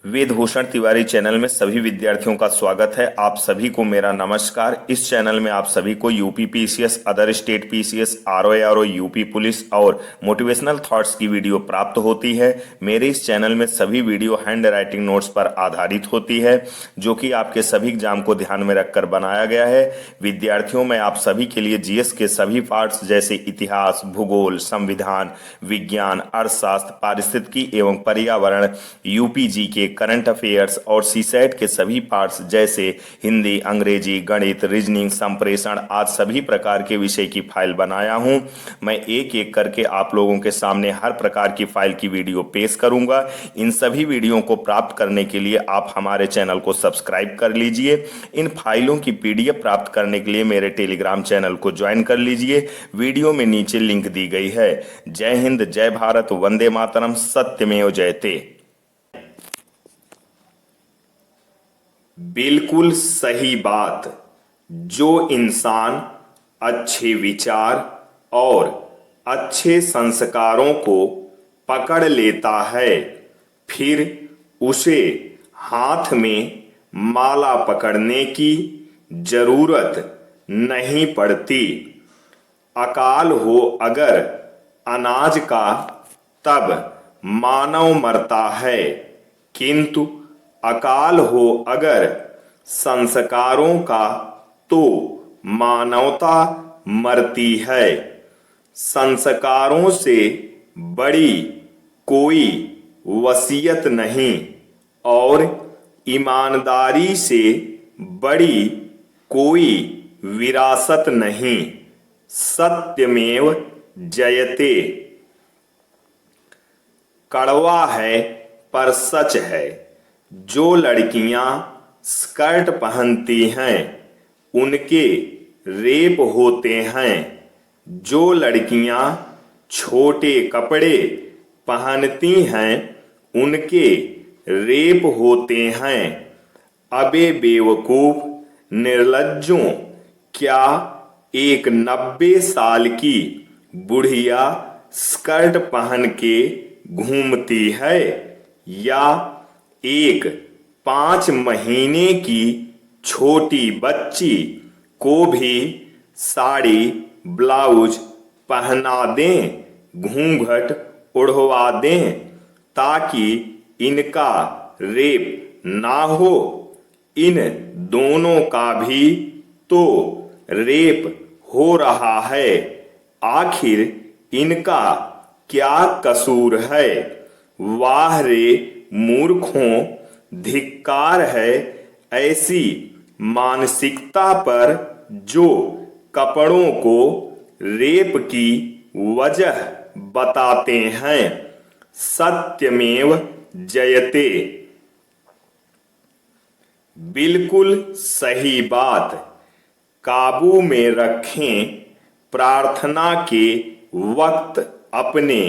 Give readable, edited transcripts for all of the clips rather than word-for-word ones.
वेदभूषण Tiwari channel में सभी विद्यार्थियों का स्वागत है। आप सभी को मेरा नमस्कार। इस चैनल में आप सभी को UP PCS, other state PCS, RO UP police और मोटिवेशनल थॉट्स की वीडियो प्राप्त होती है। मेरे इस चैनल में सभी वीडियो हैंड राइटिंग नोट्स पर आधारित होती है, जो कि आपके सभी एग्जाम को ध्यान में रखकर बनाया गया है। विद्यार्थियों में आप सभी के लिए जीएस के सभी पार्ट्स जैसे इतिहास, भूगोल, संविधान, विज्ञान, अर्थशास्त्र, पारिस्थितिकी एवं पर्यावरण, यूपीजी के करंट अफेयर्स और सीसेट के सभी पार्ट्स जैसे हिंदी, अंग्रेजी, गणित, रीजनिंग, संप्रेषण आदि सभी प्रकार के विषय की फाइल बनाया हूं। मैं एक एक करके आप लोगों के सामने हर प्रकार की फाइल की वीडियो पेश करूंगा। इन सभी वीडियो को प्राप्त करने के लिए आप हमारे चैनल को सब्सक्राइब कर लीजिए। इन फाइलों की पीडीएफ प्राप्त करने के लिए मेरे टेलीग्राम चैनल को ज्वाइन कर लीजिए। वीडियो में नीचे लिंक दी गई है। जय हिंद, जय भारत, वंदे मातरम, सत्यमेव जयते। बिल्कुल सही बात। जो इंसान अच्छे विचार और अच्छे संस्कारों को पकड़ लेता है, फिर उसे हाथ में माला पकड़ने की जरूरत नहीं पड़ती। अकाल हो अगर अनाज का, तब मानव मरता है, किंतु अकाल हो अगर संस्कारों का, तो मानवता मरती है। संस्कारों से बड़ी कोई वसीयत नहीं और ईमानदारी से बड़ी कोई विरासत नहीं। सत्यमेव जयते। कड़वा है पर सच है। जो लड़कियां स्कर्ट पहनती हैं उनके रेप होते हैं। जो लड़कियां छोटे कपड़े पहनती हैं उनके रेप होते हैं। अबे बेवकूफ निर्लज्जों, क्या एक 90 साल की बुढ़िया स्कर्ट पहन के घूमती है, या एक 5 महीने की छोटी बच्ची को भी साड़ी ब्लाउज पहना दें, घूंघट उड़वा दें, ताकि इनका रेप ना हो? इन दोनों का भी तो रेप हो रहा है। आखिर इनका क्या कसूर है? वाह रे मूर्खों, धिक्कार है ऐसी मानसिकता पर जो कपड़ों को रेप की वजह बताते हैं। सत्यमेव जयते। बिल्कुल सही बात। काबू में रखें प्रार्थना के वक्त अपने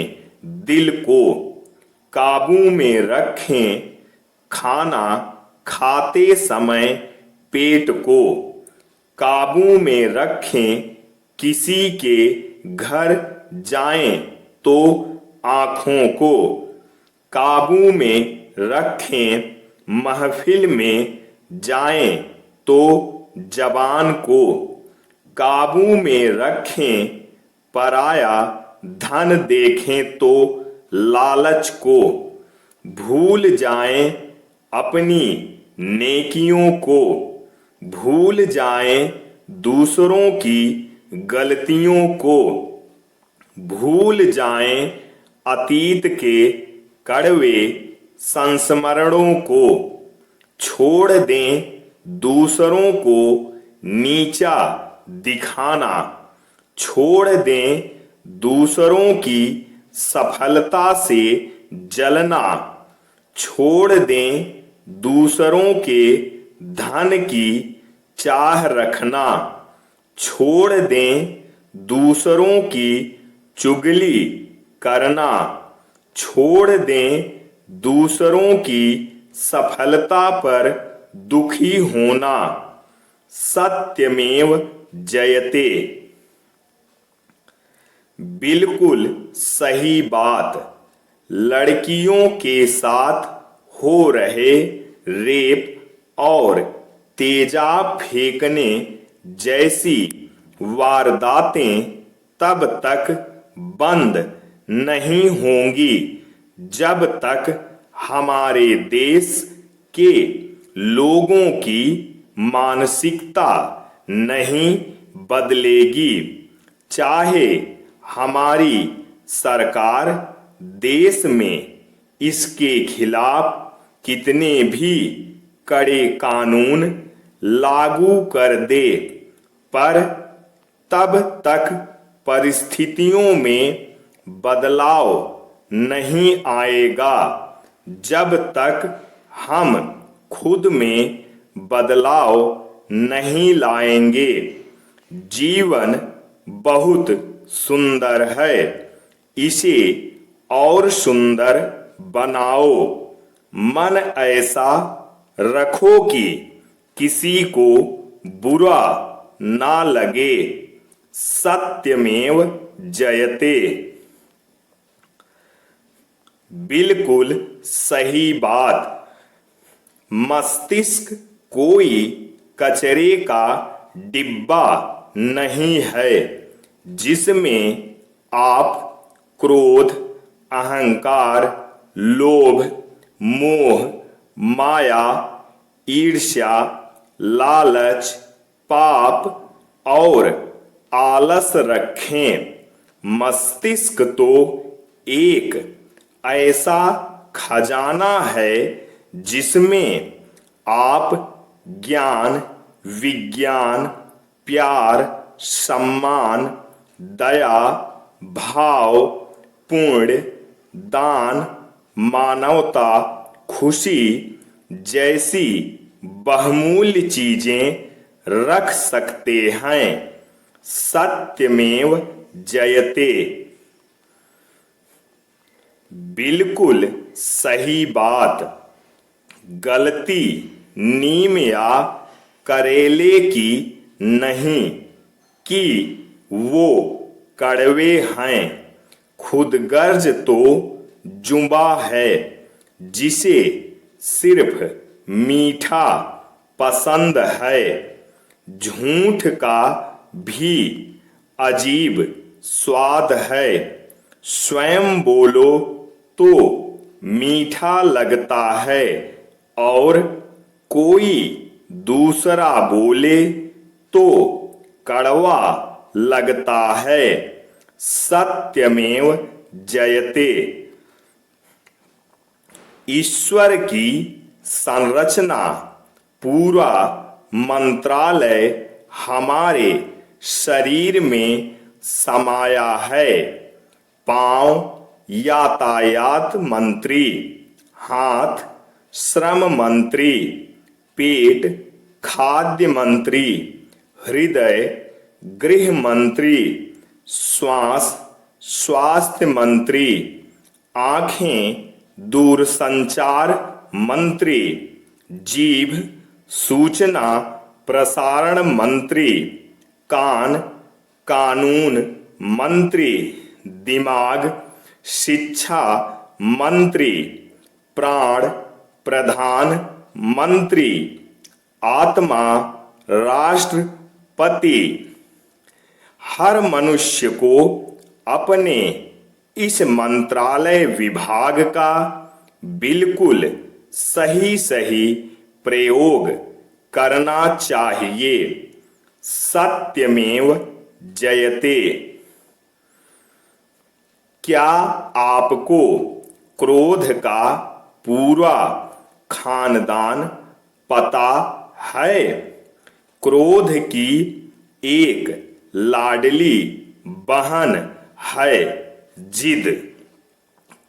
दिल को। काबू में रखें खाना खाते समय पेट को। काबू में रखें किसी के घर जाएं तो आँखों को। काबू में रखें महफिल में जाएं तो जबान को। काबू में रखें पराया धन देखें तो लालच को। भूल जाएं अपनी नेकियों को। भूल जाएं दूसरों की गलतियों को। भूल जाएं अतीत के कड़वे संस्मरणों को। छोड़ दें दूसरों को नीचा दिखाना। छोड़ दें दूसरों की सफलता से जलना। छोड़ दें दूसरों के धन की चाह रखना। छोड़ दें दूसरों की चुगली करना। छोड़ दें दूसरों की सफलता पर दुखी होना। सत्यमेव जयते। बिल्कुल सही बात। लड़कियों के साथ हो रहे रेप और तेजाब फेंकने जैसी वारदातें तब तक बंद नहीं होंगी जब तक हमारे देश के लोगों की मानसिकता नहीं बदलेगी। चाहे हमारी सरकार देश में इसके खिलाफ कितने भी कड़े कानून लागू कर दे, पर तब तक परिस्थितियों में बदलाव नहीं आएगा जब तक हम खुद में बदलाव नहीं लाएंगे। जीवन बहुत सुंदर है, इसे और सुंदर बनाओ। मन ऐसा रखो कि किसी को बुरा ना लगे। सत्यमेव जयते। बिल्कुल सही बात। मस्तिष्क कोई कचरे का डिब्बा नहीं है जिसमें आप क्रोध, अहंकार, लोभ, मोह, माया, ईर्ष्या, लालच, पाप और आलस रखें। मस्तिष्क तो एक ऐसा खजाना है जिसमें आप ज्ञान, विज्ञान, प्यार, सम्मान, दया, भाव, पुण्य, दान, मानवता, खुशी जैसी बहुमूल्य चीजें रख सकते हैं। सत्यमेव जयते। बिल्कुल सही बात। गलती नीम या करेले की नहीं कि वो कड़वे हैं। खुदगर्ज तो जुबा है जिसे सिर्फ मीठा पसंद है। झूठ का भी अजीब स्वाद है। स्वयं बोलो तो मीठा लगता है और कोई दूसरा बोले तो कड़वा लगता है। सत्यमेव जयते। ईश्वर की संरचना पूरा मंत्रालय हमारे शरीर में समाया है। पांव यातायात मंत्री, हाथ श्रम मंत्री, पेट खाद्य मंत्री, हृदय गृह मंत्री, श्वास स्वास्थ्य मंत्री, आंखें दूरसंचार मंत्री, जीभ सूचना प्रसारण मंत्री, कान कानून मंत्री, दिमाग शिक्षा मंत्री, प्राण प्रधान मंत्री, आत्मा राष्ट्रपति। हर मनुष्य को अपने इस मंत्रालय विभाग का बिल्कुल सही सही प्रयोग करना चाहिए। सत्यमेव जयते। क्या आपको क्रोध का पूरा खानदान पता है? क्रोध की एक लाडली बहन है जिद।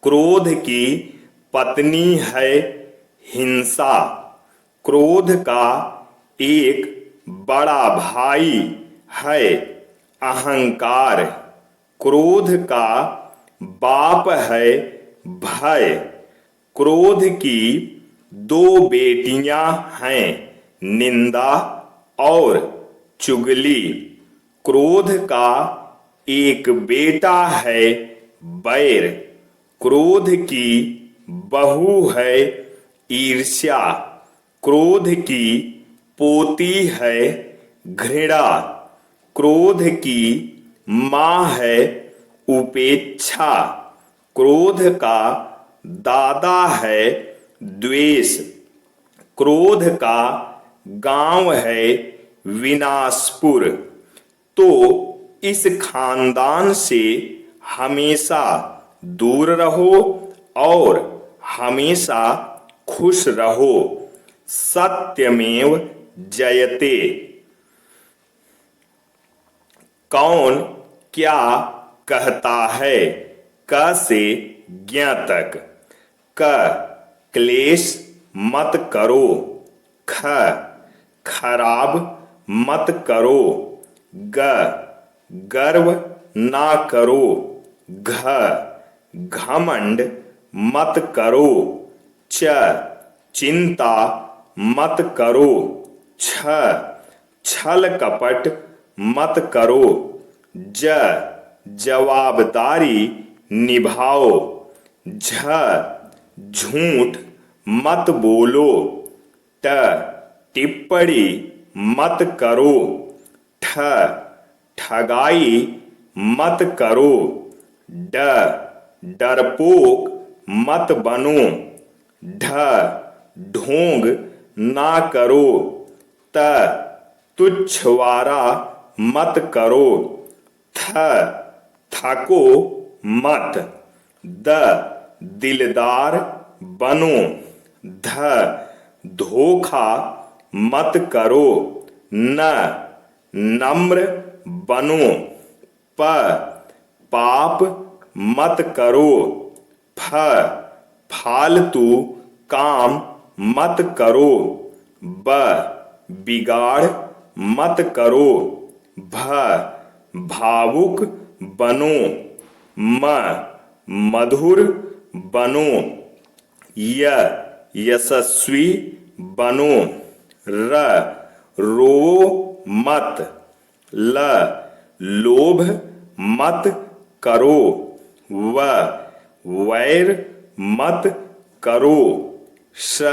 क्रोध की पत्नी है हिंसा। क्रोध का एक बड़ा भाई है अहंकार। क्रोध का बाप है भय। क्रोध की दो बेटियां हैं निंदा और चुगली। क्रोध का एक बेटा है बैर। क्रोध की बहू है ईर्ष्या, क्रोध की पोती है घृणा, क्रोध की माँ है उपेक्षा, क्रोध का दादा है द्वेष, क्रोध का गांव है विनाशपुर। तो इस खानदान से हमेशा दूर रहो और हमेशा खुश रहो। सत्यमेव जयते। कौन क्या कहता है? क से ज्ञ तक। क क्लेश मत करो। ख खराब मत करो। ग गर्व ना करो। घ घमंड मत करो। च चिंता मत करो। छ छल कपट मत करो। ज जवाबदारी निभाओ। झ झूठ मत बोलो। ट टिप्पणी मत करो। ठ ठगाई मत करो। ड डरपोक मत बनो। ढ ढोंग ना करो। त तुच्छवारा मत करो। थ थको मत। द दिलदार बनो। ध धोखा मत करो। न नम्र बनो। प पाप मत करो। फ फालतू काम मत करो। ब बिगाड़ मत करो। भ भावुक बनो। म मधुर बनो। य यशस्वी बनो। र रो मत। ल लोभ मत करो। व वैर मत करो। श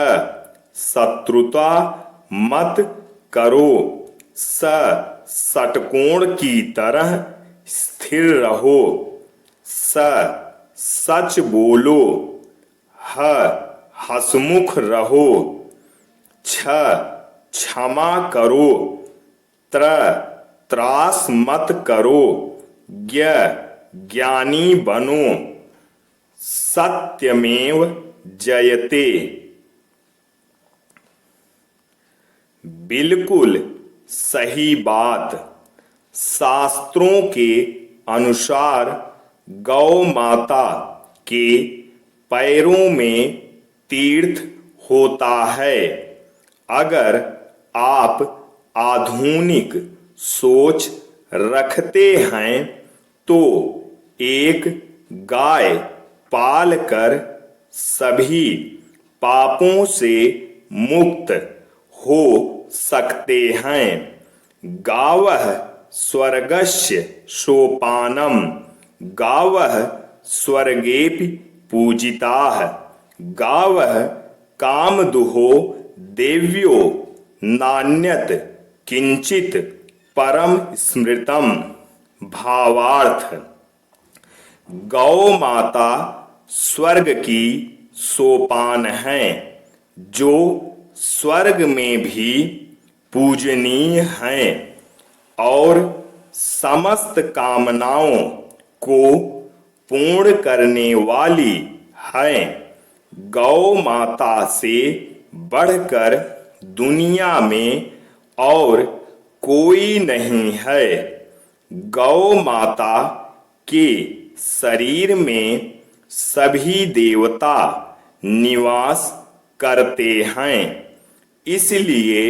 शत्रुता मत करो। स षटकोण की तरह स्थिर रहो। स सच बोलो। ह हसमुख रहो। छ क्षमा करो। त्र त्रास मत करो। ज्ञ ज्ञानी बनो। सत्यमेव जयते। बिल्कुल सही बात। शास्त्रों के अनुसार गौ माता के पैरों में तीर्थ होता है। अगर आप आधुनिक सोच रखते हैं तो एक गाय पाल कर सभी पापों से मुक्त हो सकते हैं। गावः स्वर्गस्य सोपानम। गावः स्वर्गेपि पूजिताः। गावः कामदुहो देव्यो नान्यत किंचित परम स्मृतम। भावार्थ: गौ माता स्वर्ग की सोपान है जो स्वर्ग में भी पूजनीय हैं और समस्त कामनाओं को पूर्ण करने वाली हैं। गौ माता से बढ़कर दुनिया में और कोई नहीं है। गौ माता के शरीर में सभी देवता निवास करते हैं, इसलिए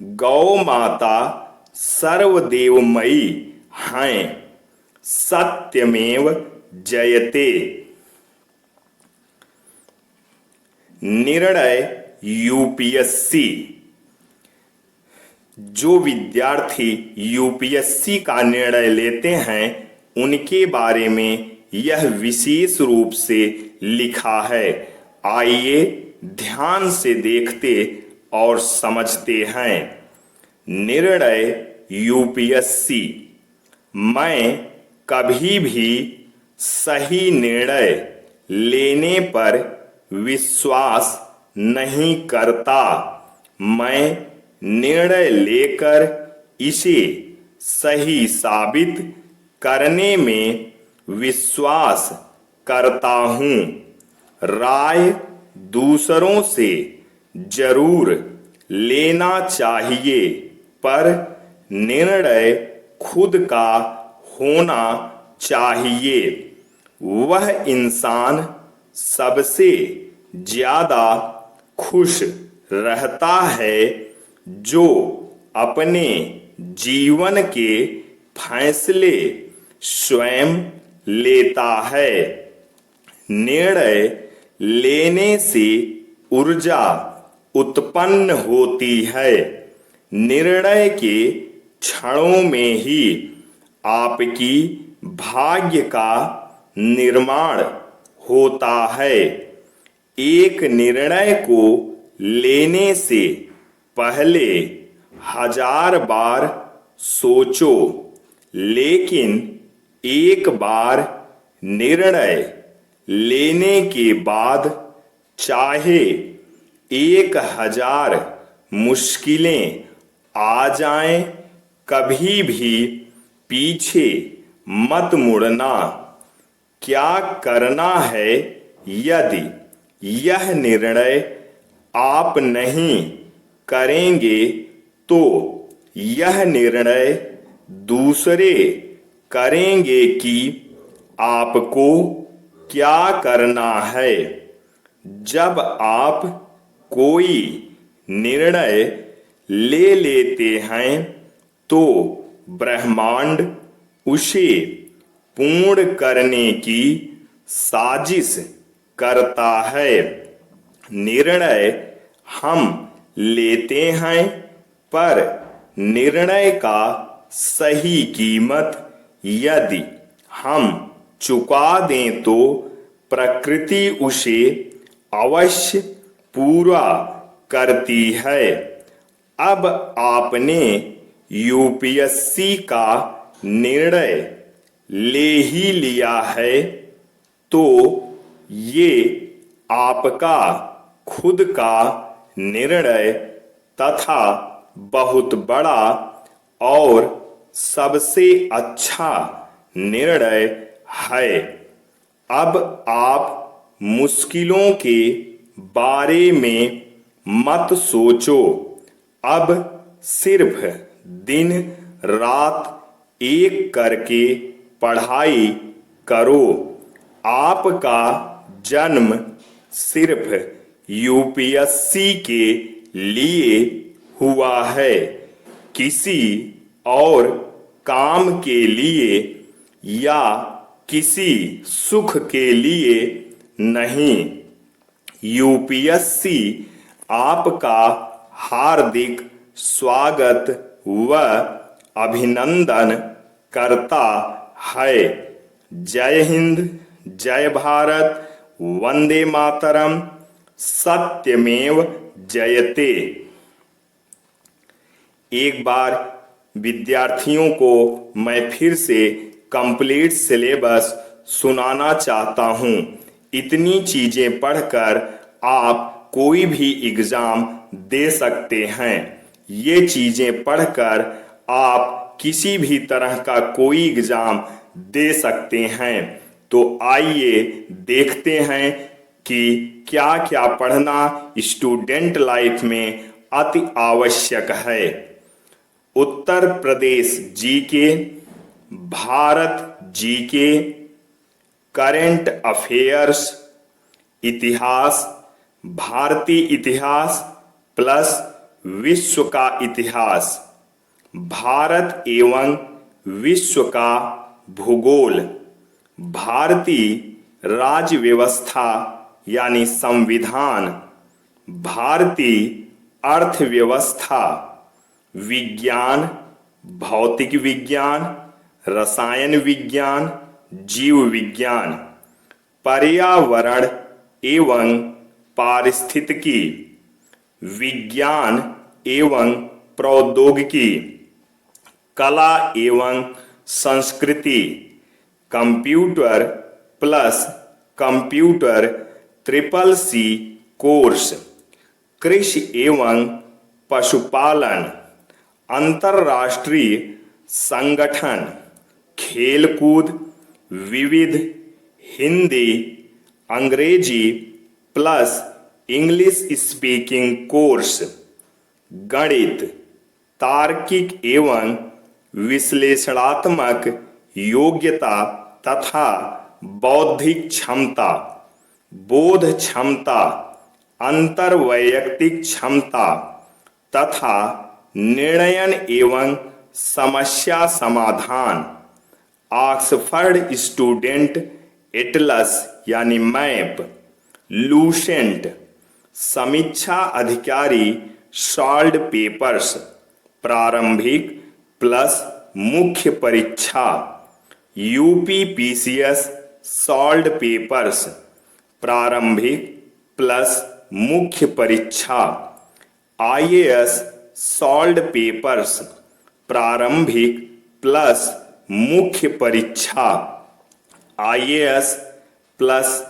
गौ माता सर्वदेवमयी हैं। सत्यमेव जयते। निर्णय यूपीएससी। जो विद्यार्थी यूपीएससी का निर्णय लेते हैं उनके बारे में यह विशेष रूप से लिखा है। आइए ध्यान से देखते और समझते हैं। निर्णय यूपीएससी। मैं कभी भी सही निर्णय लेने पर विश्वास नहीं करता। मैं निर्णय लेकर इसे सही साबित करने में विश्वास करता हूँ। राय दूसरों से जरूर लेना चाहिए, पर निर्णय खुद का होना चाहिए। वह इंसान सबसे ज्यादा खुश रहता है जो अपने जीवन के फैसले स्वयं लेता है। निर्णय लेने से ऊर्जा उत्पन्न होती है। निर्णय के क्षणों में ही आपकी भाग्य का निर्माण होता है। एक निर्णय को लेने से पहले 1000 बार सोचो, लेकिन एक बार निर्णय लेने के बाद चाहे 1000 मुश्किलें आ जाएं, कभी भी पीछे मत मुड़ना। क्या करना है? यदि यह निर्णय आप नहीं करेंगे तो यह निर्णय दूसरे करेंगे कि आपको क्या करना है। जब आप कोई निर्णय ले लेते हैं तो ब्रह्मांड उसे पूर्ण करने की साजिश करता है। निर्णय हम लेते हैं, पर निर्णय का सही कीमत यदि हम चुका दें तो प्रकृति उसे अवश्य पूरा करती है। अब आपने यूपीएससी का निर्णय ले ही लिया है तो ये आपका खुद का निर्णय तथा बहुत बड़ा और सबसे अच्छा निर्णय है। अब आप मुश्किलों के बारे में मत सोचो। अब सिर्फ दिन रात एक करके पढ़ाई करो। आपका जन्म सिर्फ यूपीएससी के लिए हुआ है, किसी और काम के लिए या किसी सुख के लिए नहीं। यूपीएससी आपका हार्दिक स्वागत व अभिनंदन करता है। जय हिंद, जय भारत, वंदे मातरम, सत्यमेव जयते। एक बार विद्यार्थियों को मैं फिर से कंप्लीट सिलेबस सुनाना चाहता हूं। इतनी चीजें पढ़कर आप कोई भी एग्जाम दे सकते हैं। ये चीजें पढ़कर आप किसी भी तरह का कोई एग्जाम दे सकते हैं। तो आइए देखते हैं कि क्या क्या पढ़ना स्टूडेंट लाइफ में अति आवश्यक है। Uttar Pradesh GK, Bharat GK, current affairs, इतिहास, भारतीय इतिहास प्लस विश्व का इतिहास, भारत एवं विश्व का भूगोल, भारतीय राज्य व्यवस्था यानी संविधान, भारतीय अर्थव्यवस्था, विज्ञान, भौतिक विज्ञान, रसायन विज्ञान, जीव विज्ञान, पर्यावरण एवं पारिस्थितिकी, विज्ञान एवं प्रौद्योगिकी, कला एवं संस्कृति, computer plus computer CCC course, कृषि एवं पशुपालन, अंतर्राष्ट्रीय संगठन, खेलकूद, विविध, हिंदी, अंग्रेजी प्लस इंग्लिश स्पीकिंग कोर्स, गणित, तार्किक एवं विश्लेषणात्मक योग्यता तथा बौद्धिक क्षमता, बोध क्षमता, अंतर्वैयक्तिक क्षमता तथा निर्णयन एवं समस्या समाधान, ऑक्सफर्ड स्टूडेंट एटलस यानी मैप, लूसेंट, समीक्षा अधिकारी सॉल्व पेपर्स, प्रारंभिक प्लस मुख्य परीक्षा, UPPCS सॉल्व पेपर्स, प्रारंभिक प्लस मुख्य परीक्षा, IAS सॉल्व पेपर्स, प्रारंभिक प्लस मुख्य परीक्षा, IAS प्लस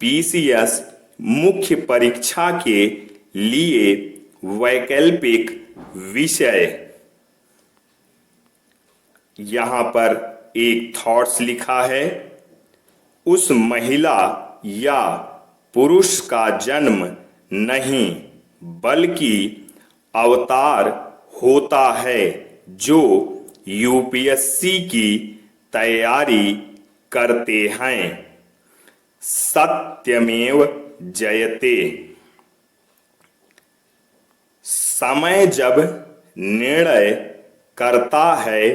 PCS मुख्य परीक्षा के लिए वैकल्पिक विषय। यहां पर एक थॉट्स लिखा है, उस महिला या पुरुष का जन्म नहीं बल्कि अवतार होता है जो UPSC की तैयारी करते हैं। सत्यमेव जयते। समय जब निर्णय करता है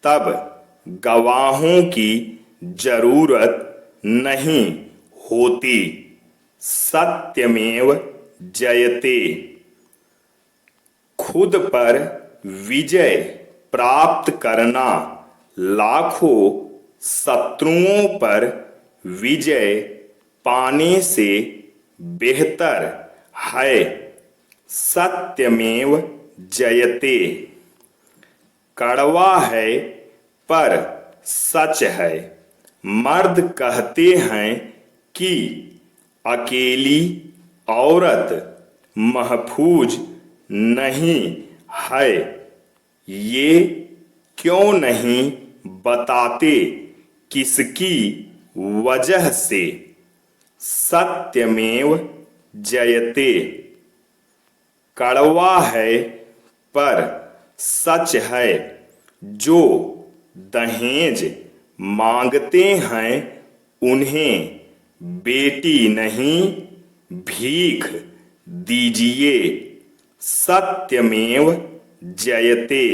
तब गवाहों की जरूरत नहीं होती। सत्यमेव जयते। खुद पर विजय प्राप्त करना लाखों शत्रुओं पर विजय पाने से बेहतर है। सत्यमेव जयते। कड़वा है पर सच है। मर्द कहते हैं कि अकेली औरत महफूज नहीं है। ये क्यों नहीं बताते किसकी वजह से। सत्यमेव जयते। कड़वा है पर सच है। जो दहेज मांगते हैं उन्हें बेटी नहीं भीख दीजिए। सत्यमेव जयते।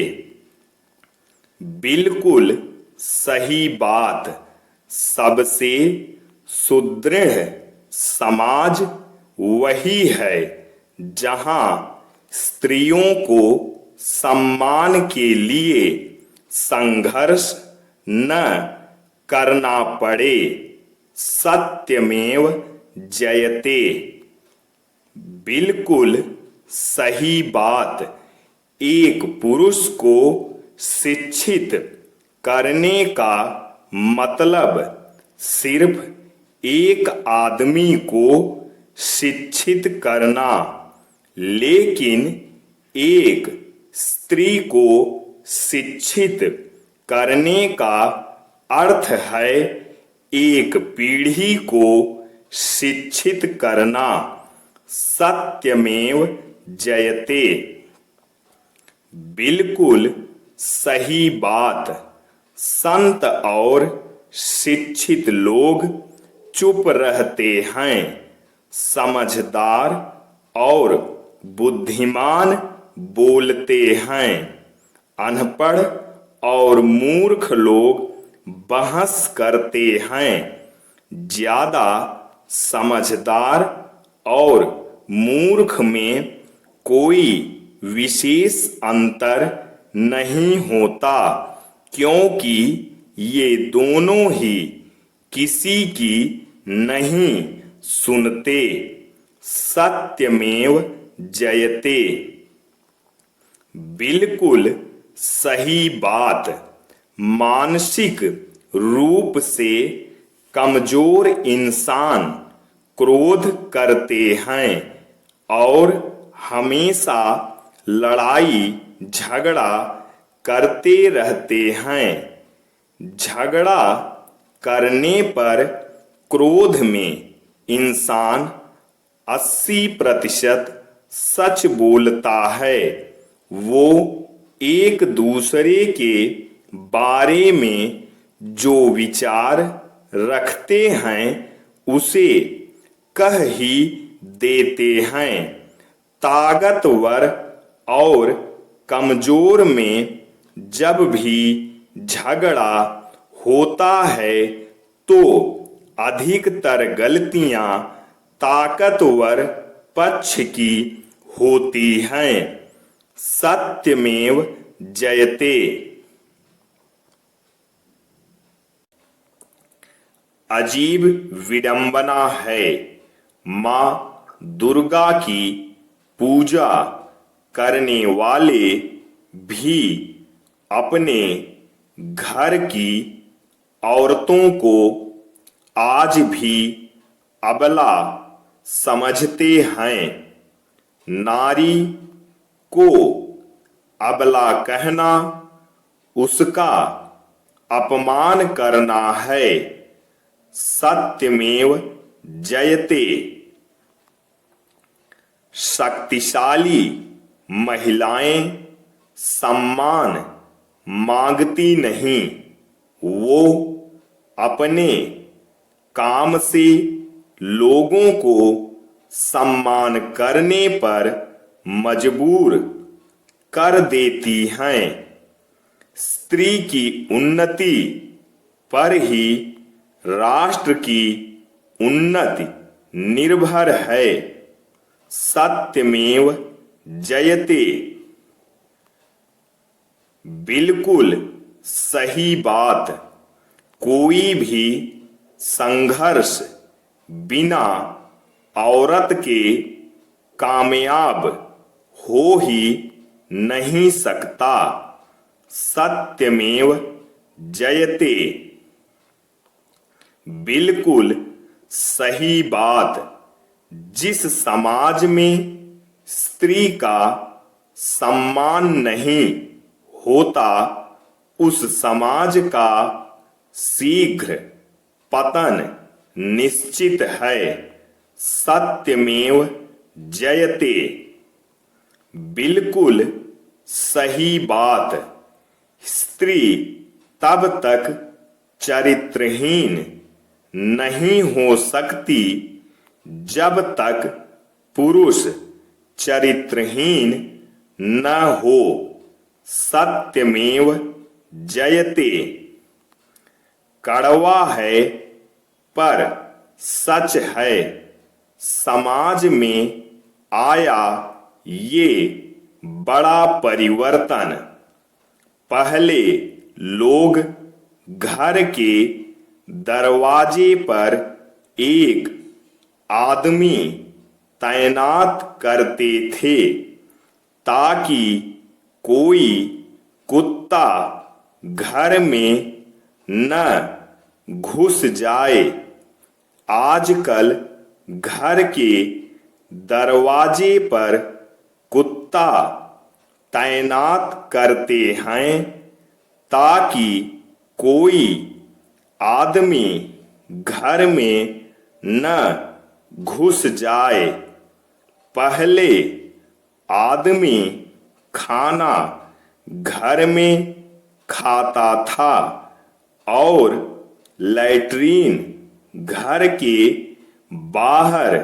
बिल्कुल सही बात। सबसे सुदृढ़ समाज वही है जहां स्त्रियों को सम्मान के लिए संघर्ष न करना पड़े। सत्यमेव जयते। बिल्कुल सही बात। एक पुरुष को शिक्षित करने का मतलब सिर्फ एक आदमी को शिक्षित करना, लेकिन एक स्त्री को शिक्षित करने का अर्थ है एक पीढ़ी को शिक्षित करना। सत्यमेव जयते। बिल्कुल सही बात। संत और शिक्षित लोग चुप रहते हैं। समझदार और बुद्धिमान बोलते हैं। अनपढ़ और मूर्ख लोग बहस करते हैं। ज्यादा समझदार और मूर्ख में कोई विशेष अंतर नहीं होता, क्योंकि ये दोनों ही किसी की नहीं सुनते। सत्यमेव जयते। बिल्कुल सही बात। मानसिक रूप से कमजोर इंसान क्रोध करते हैं और हमेशा लड़ाई झगड़ा करते रहते हैं। झगड़ा करने पर क्रोध में इंसान 80% सच बोलता है। वो एक दूसरे के बारे में जो विचार रखते हैं उसे कह ही देते हैं। ताकतवर और कमजोर में जब भी झगड़ा होता है तो अधिकतर गलतियां ताकतवर पक्ष की होती हैं। सत्यमेव जयते। अजीब विडंबना है। मां दुर्गा की पूजा करने वाले भी अपने घर की औरतों को आज भी अबला समझते हैं। नारी को अबला कहना उसका अपमान करना है। सत्यमेव जयते। शक्तिशाली महिलाएं सम्मान मांगती नहीं, वो अपने काम से लोगों को सम्मान करने पर मजबूर कर देती हैं। स्त्री की उन्नति पर ही राष्ट्र की उन्नति निर्भर है। सत्यमेव जयते। बिल्कुल सही बात। कोई भी संघर्ष बिना औरत के कामयाब हो ही नहीं सकता। सत्यमेव जयते। बिल्कुल सही बात। जिस समाज में स्त्री का सम्मान नहीं होता उस समाज का शीघ्र पतन निश्चित है। सत्यमेव जयते। बिल्कुल सही बात। स्त्री तब तक चरित्रहीन नहीं हो सकती जब तक पुरुष चरित्रहीन न हो। सत्यमेव जयते। कड़वा है पर सच है। समाज में आया ये बड़ा परिवर्तन। पहले लोग घर के दरवाजे पर एक आदमी तैनात करते थे ताकि कोई कुत्ता घर में न घुस जाए। आजकल घर के दरवाजे पर कुत्ता तैनात करते हैं ताकि कोई आदमी घर में न घुस जाए। पहले आदमी खाना घर में खाता था और लैट्रीन घर के बाहर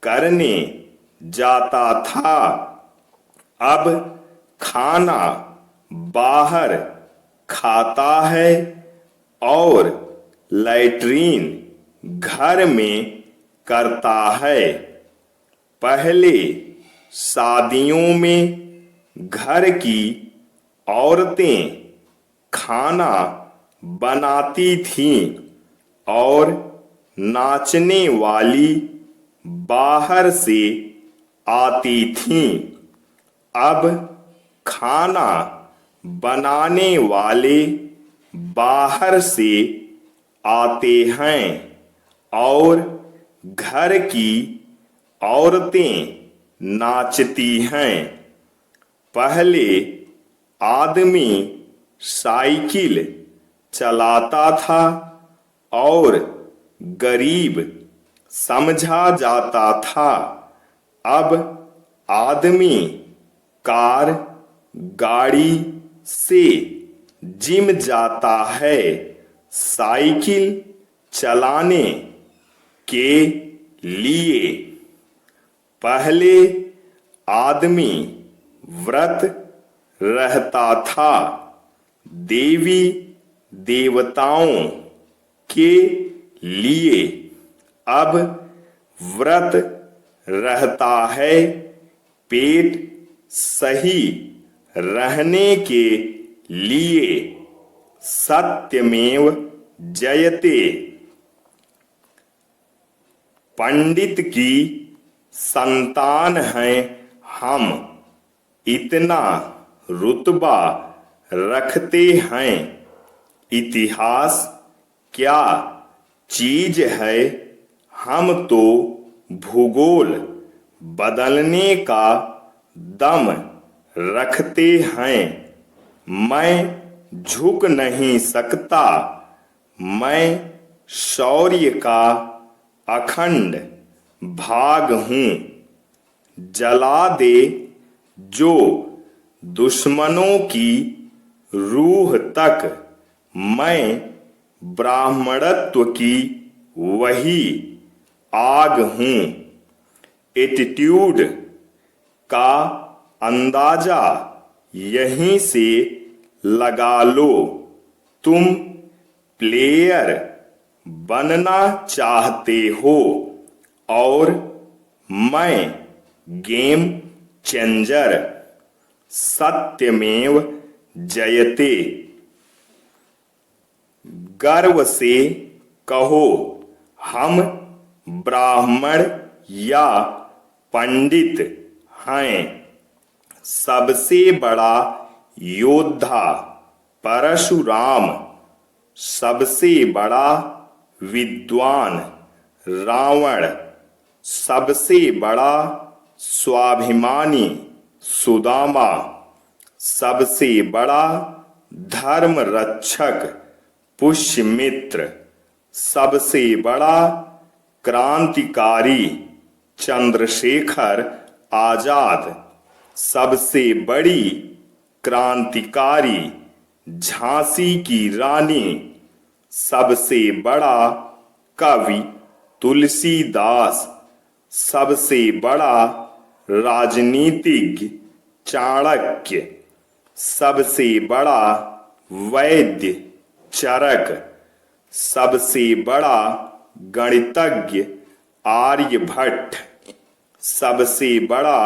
करने जाता था। अब खाना बाहर खाता है और लैट्रीन घर में करता है। पहले शादियों में घर की औरतें खाना बनाती थीं और नाचने वाली बाहर से आती थीं। अब खाना बनाने वाले बाहर से आते हैं और घर की औरतें नाचती हैं। पहले आदमी साइकिल चलाता था और गरीब समझा जाता था। अब आदमी कार गाड़ी से जिम जाता है साइकिल चलाने के लिए। पहले आदमी व्रत रहता था देवी देवताओं के लिए। अब व्रत रहता है पेट सही रहने के लिए। सत्यमेव जयते। पंडित की संतान हैं हम, इतना रुतबा रखते हैं। इतिहास क्या चीज है, हम तो भूगोल बदलने का दम रखते हैं। मैं झुक नहीं सकता, मैं शौर्य का अखंड भाग हूं। जला दे जो दुश्मनों की रूह तक, मैं ब्राह्मणत्व की वही आग हूं। एटीट्यूड का अंदाजा यहीं से लगा लो। तुम प्लेयर बनना चाहते हो और मैं गेम चेंजर। सत्यमेव जयते। गर्व से कहो हम ब्राह्मण या पंडित हैं। सबसे बड़ा योद्धा परशुराम, सबसे बड़ा विद्वान रावण, सबसे बड़ा स्वाभिमानी सुदामा, सबसे बड़ा धर्म रक्षक पुष्यमित्र, सबसे बड़ा क्रांतिकारी चंद्रशेखर आजाद, सबसे बड़ी क्रांतिकारी झांसी की रानी, सबसे बड़ा कवि तुलसीदास, सबसे बड़ा राजनीतिज्ञ चाणक्य, सबसे बड़ा वैद्य चरक, सबसे बड़ा गणितज्ञ आर्यभट्ट, सबसे बड़ा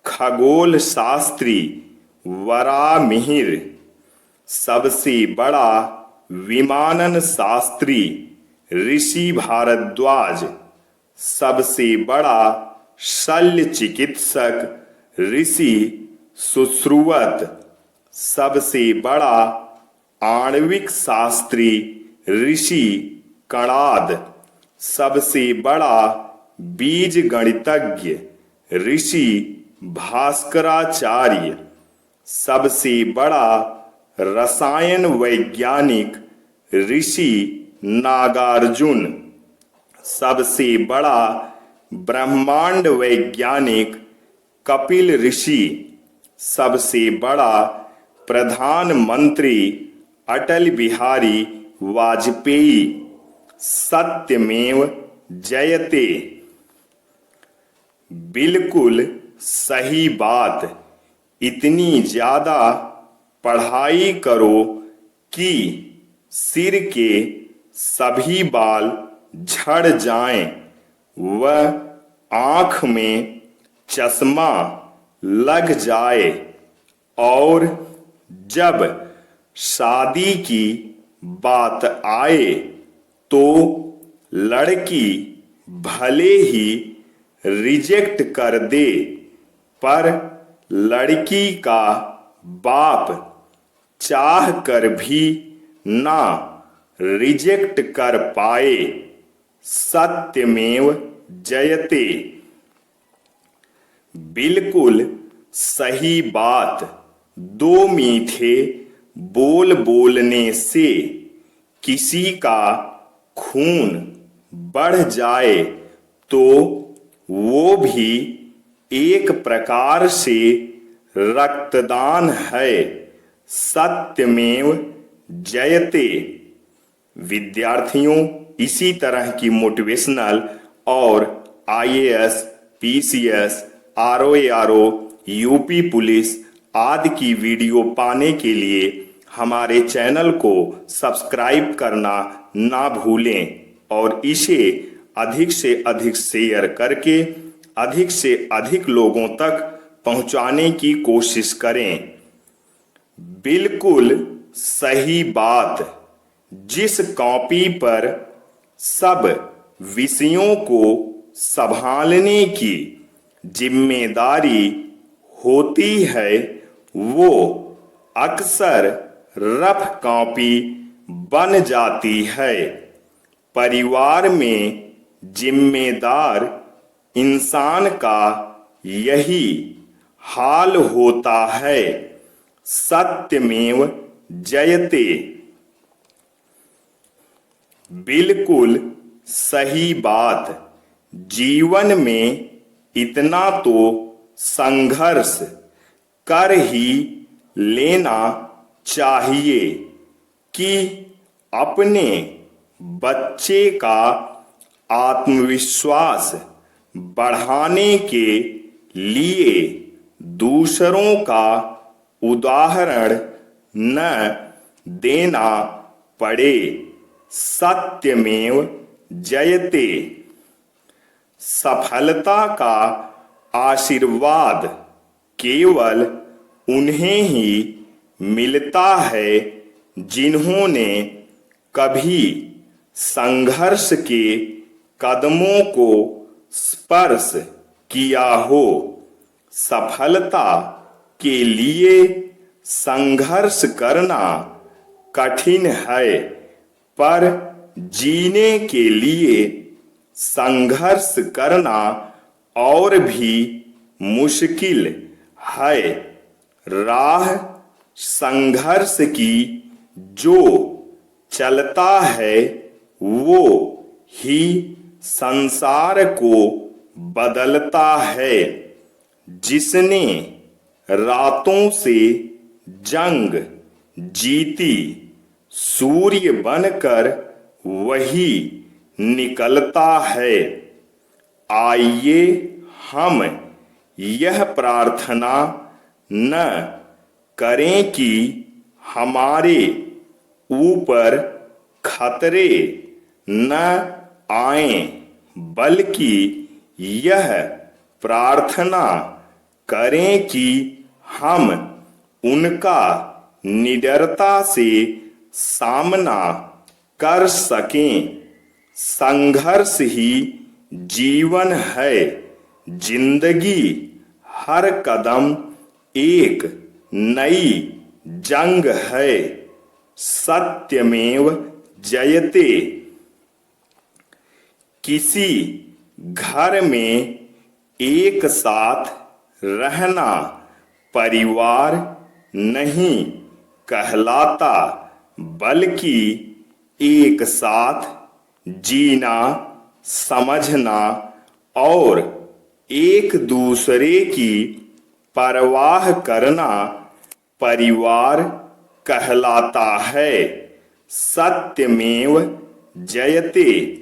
खगोल शास्त्री वरामिहिर, सबसे बड़ा विमानन शास्त्री ऋषि भारद्वाज, सबसे बड़ा शल्य चिकित्सक ऋषि सुश्रुवत, सबसे बड़ा आणविक शास्त्री ऋषि कणाद, सबसे बड़ा बीज गणितज्ञ ऋषि भास्कराचार्य, सबसे बड़ा रसायन वैज्ञानिक ऋषि नागार्जुन, सबसे बड़ा ब्रह्मांड वैज्ञानिक कपिल ऋषि, सबसे बड़ा प्रधानमंत्री अटल बिहारी वाजपेयी। सत्यमेव जयते। बिल्कुल सही बात। इतनी ज्यादा पढ़ाई करो कि सिर के सभी बाल झड़ जाएं, वह आंख में चश्मा लग जाए और जब शादी की बात आए तो लड़की भले ही रिजेक्ट कर दे, पर लड़की का बाप चाह कर भी ना रिजेक्ट कर पाए। सत्यमेव जयते। बिल्कुल सही बात। दो मीठे बोल बोलने से किसी का खून बढ़ जाए तो वो भी एक प्रकार से रक्तदान है। सत्यमेव जयते। विद्यार्थियों, इसी तरह की मोटिवेशनल और IAS, PCS, RO ARO, UP police आदि की वीडियो पाने के लिए हमारे चैनल को सब्सक्राइब करना ना भूलें और इसे अधिक से अधिक शेयर करके अधिक से अधिक लोगों तक पहुंचाने की कोशिश करें। बिल्कुल सही बात। जिस कॉपी पर सब विषयों को संभालने की जिम्मेदारी होती है वो अक्सर रफ कॉपी बन जाती है। परिवार में जिम्मेदार इंसान का यही हाल होता है। सत्यमेव जयते। बिल्कुल सही बात। जीवन में इतना तो संघर्ष कर ही लेना चाहिए कि अपने बच्चे का आत्मविश्वास बढ़ाने के लिए दूसरों का उदाहरण न देना पड़े। सत्यमेव जयते। सफलता का आशीर्वाद केवल उन्हें ही मिलता है जिन्होंने कभी संघर्ष के कदमों को स्पर्श किया हो। सफलता के लिए संघर्ष करना कठिन है, पर जीने के लिए संघर्ष करना और भी मुश्किल है। राह संघर्ष की जो चलता है वो ही संसार को बदलता है। जिसने रातों से जंग जीती सूर्य बनकर वही निकलता है। आइए हम यह प्रार्थना न करें कि हमारे ऊपर खतरे न आए, बल्कि यह प्रार्थना करें कि हम उनका निडरता से सामना कर सकें। संघर्ष ही जीवन है। जिंदगी हर कदम एक नई जंग है। सत्यमेव जयते। किसी घर में एक साथ रहना परिवार नहीं कहलाता, बल्कि एक साथ जीना, समझना और एक दूसरे की परवाह करना परिवार कहलाता है। सत्यमेव जयते।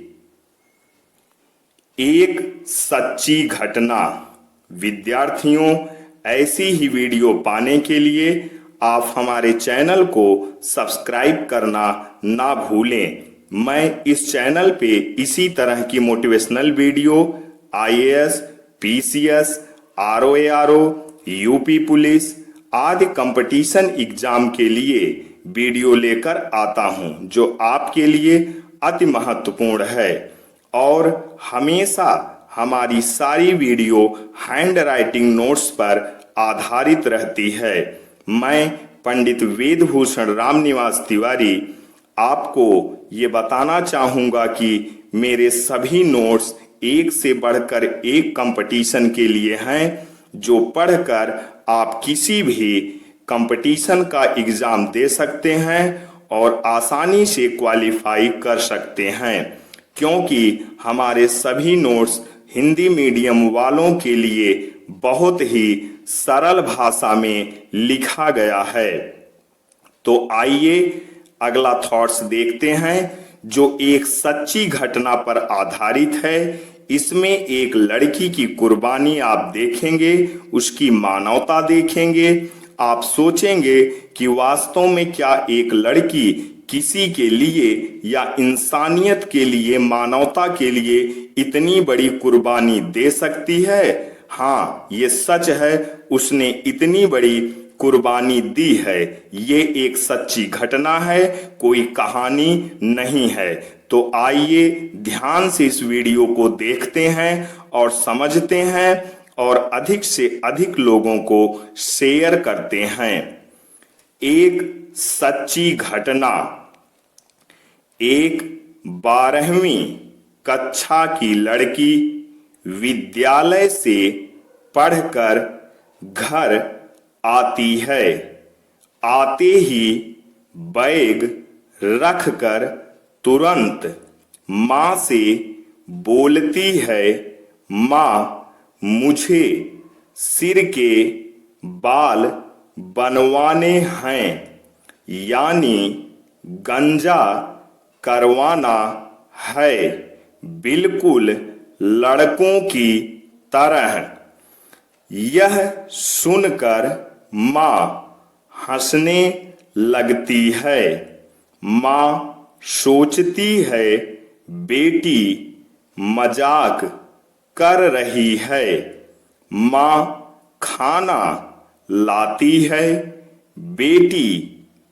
एक सच्ची घटना। विद्यार्थियों, ऐसी ही वीडियो पाने के लिए आप हमारे चैनल को सब्सक्राइब करना ना भूलें। मैं इस चैनल पे इसी तरह की motivational video IAS, PCS, RO ARO, UP police आदि कंपटीशन एग्जाम के लिए वीडियो लेकर आता हूं, जो आपके लिए अति महत्वपूर्ण है और हमेशा हमारी सारी वीडियो हैंड राइटिंग नोट्स पर आधारित रहती है। मैं पंडित वेदभूषण रामनिवास तिवारी आपको ये बताना चाहूँगा कि मेरे सभी नोट्स एक से बढ़कर एक कंपटीशन के लिए हैं, जो पढ़कर आप किसी भी कंपटीशन का एग्ज़ाम दे सकते हैं और आसानी से क्वालिफाई कर सकते हैं, क्योंकि हमारे सभी नोट्स हिंदी मीडियम वालों के लिए बहुत ही सरल भाषा में लिखा गया है। तो आइए अगला थॉट्स देखते हैं, जो एक सच्ची घटना पर आधारित है। इसमें एक लड़की की कुर्बानी आप देखेंगे, उसकी मानवता देखेंगे। आप सोचेंगे कि वास्तव में क्या एक लड़की किसी के लिए या इंसानियत के लिए, मानवता के लिए इतनी बड़ी कुर्बानी दे सकती है। हाँ, ये सच है, उसने इतनी बड़ी कुर्बानी दी है। ये एक सच्ची घटना है, कोई कहानी नहीं है। तो आइए ध्यान से इस वीडियो को देखते हैं और समझते हैं और अधिक से अधिक लोगों को शेयर करते हैं। एक सच्ची घटना। एक 12वीं कक्षा की लड़की विद्यालय से पढ़कर घर आती है। आते ही बैग रखकर तुरंत माँ से बोलती है, माँ मुझे सिर के बाल बनवाने हैं, यानी गंजा करवाना है, बिल्कुल लड़कों की तरह। यह सुनकर माँ हंसने लगती है। माँ सोचती है बेटी मजाक कर रही है। माँ खाना लाती है, बेटी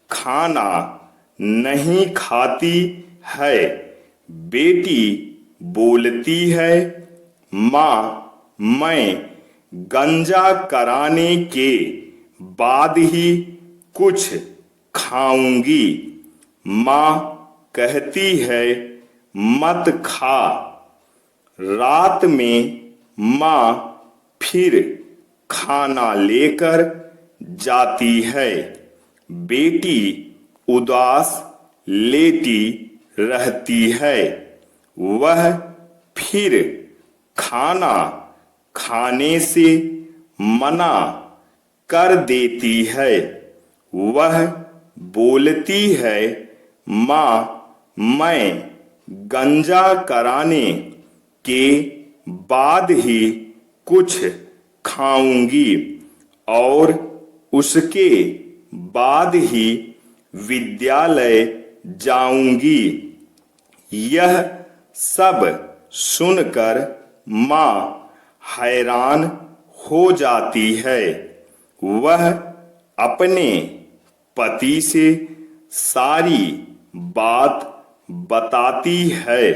खाना नहीं खाती है। बेटी बोलती है, माँ मैं गंजा कराने के बाद ही कुछ खाऊंगी। माँ कहती है मत खा। रात में माँ फिर खाना लेकर जाती है। बेटी उदास लेटी रहती है। वह फिर खाना खाने से मना कर देती है। वह बोलती है, माँ मैं गंजा कराने के बाद ही कुछ खाऊंगी और उसके बाद ही विद्यालय जाऊंगी। यह सब सुनकर माँ हैरान हो जाती है। वह अपने पति से सारी बात बताती है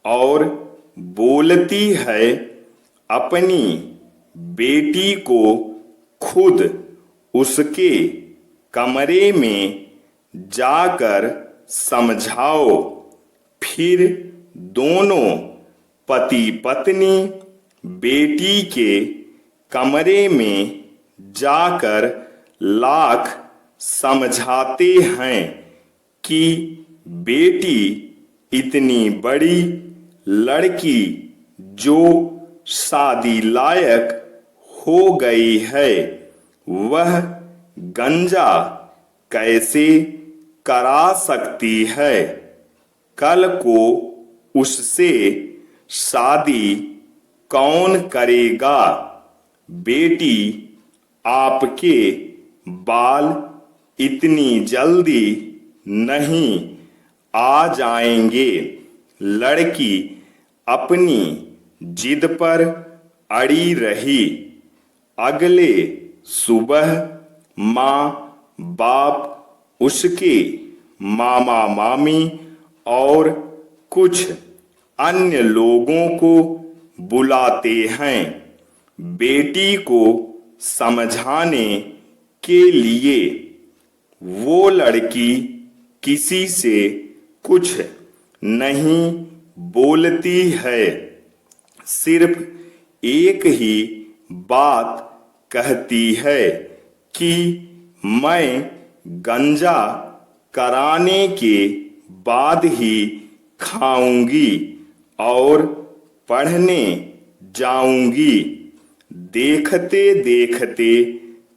और बोलती है अपनी बेटी को खुद उसके कमरे में जाकर समझाओ। फिर दोनों पति पत्नी बेटी के कमरे में जाकर लाख समझाते हैं कि बेटी इतनी बड़ी लड़की जो शादी लायक हो गई है, वह गंजा कैसे करा सकती है। कल को उससे शादी कौन करेगा। बेटी आपके बाल इतनी जल्दी नहीं आ जाएंगे। लड़की अपनी जिद पर अड़ी रही। अगले सुबह माँ बाप उसके मामा मामी और कुछ अन्य लोगों को बुलाते हैं। बेटी को समझाने के लिए वो लड़की किसी से कुछ नहीं बोलती है, सिर्फ एक ही बात कहती है कि मैं गंजा कराने के बाद ही खाऊंगी और पढ़ने जाऊंगी। देखते देखते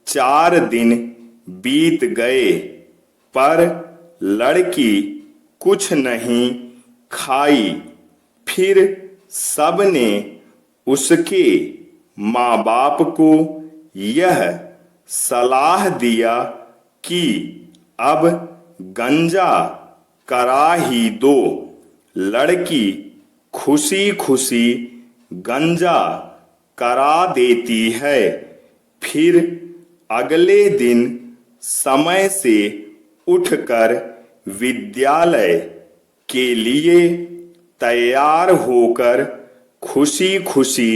4 दिन बीत गए, पर लड़की कुछ नहीं खाई। फिर सबने उसके माँ बाप को यह सलाह दिया कि अब गंजा करा ही दो। लड़की खुशी खुशी गंजा करा देती है। फिर अगले दिन समय से उठकर विद्यालय के लिए तैयार होकर खुशी खुशी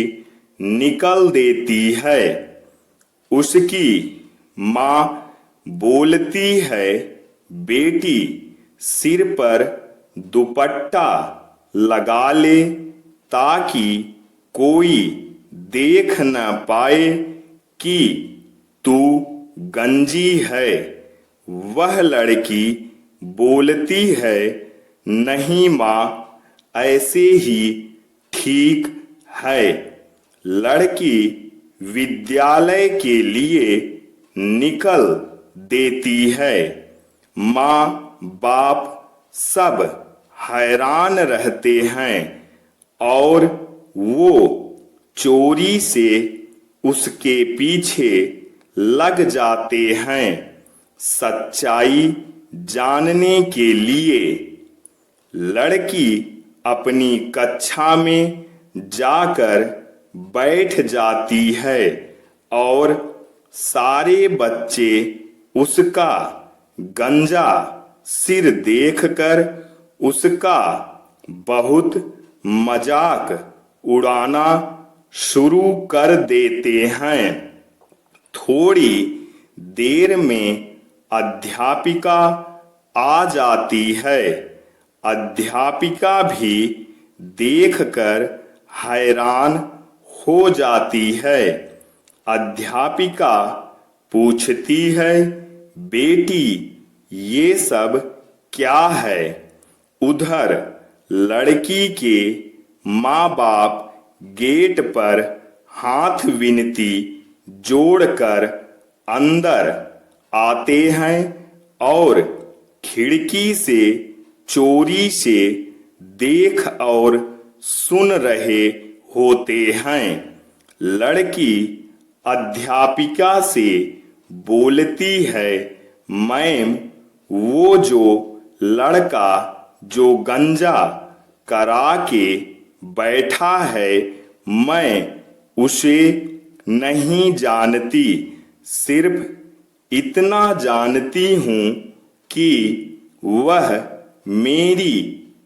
निकल देती है। उसकी माँ बोलती है, बेटी सिर पर दुपट्टा लगा ले ताकि कोई देख न पाए कि तू गंजी है। वह लड़की बोलती है, नहीं माँ, ऐसे ही ठीक है। लड़की विद्यालय के लिए निकल देती है। माँ बाप सब हैरान रहते हैं और वो चोरी से उसके पीछे लग जाते हैं सच्चाई जानने के लिए। लड़की अपनी कक्षा में जाकर बैठ जाती है और सारे बच्चे उसका गंजा सिर देखकर उसका बहुत मजाक उड़ाना शुरू कर देते हैं। थोड़ी देर में अध्यापिका आ जाती है। अध्यापिका भी देखकर हैरान हो जाती है। अध्यापिका पूछती है, बेटी ये सब क्या है? उधर लड़की के माँ बाप गेट पर हाथ विनती जोड़कर अंदर आते हैं और खिड़की से चोरी से देख और सुन रहे होते हैं। लड़की अध्यापिका से बोलती है, मैम, वो जो लड़का जो गंजा करा के बैठा है, मैं उसे नहीं जानती। सिर्फ इतना जानती हूँ कि वह मेरी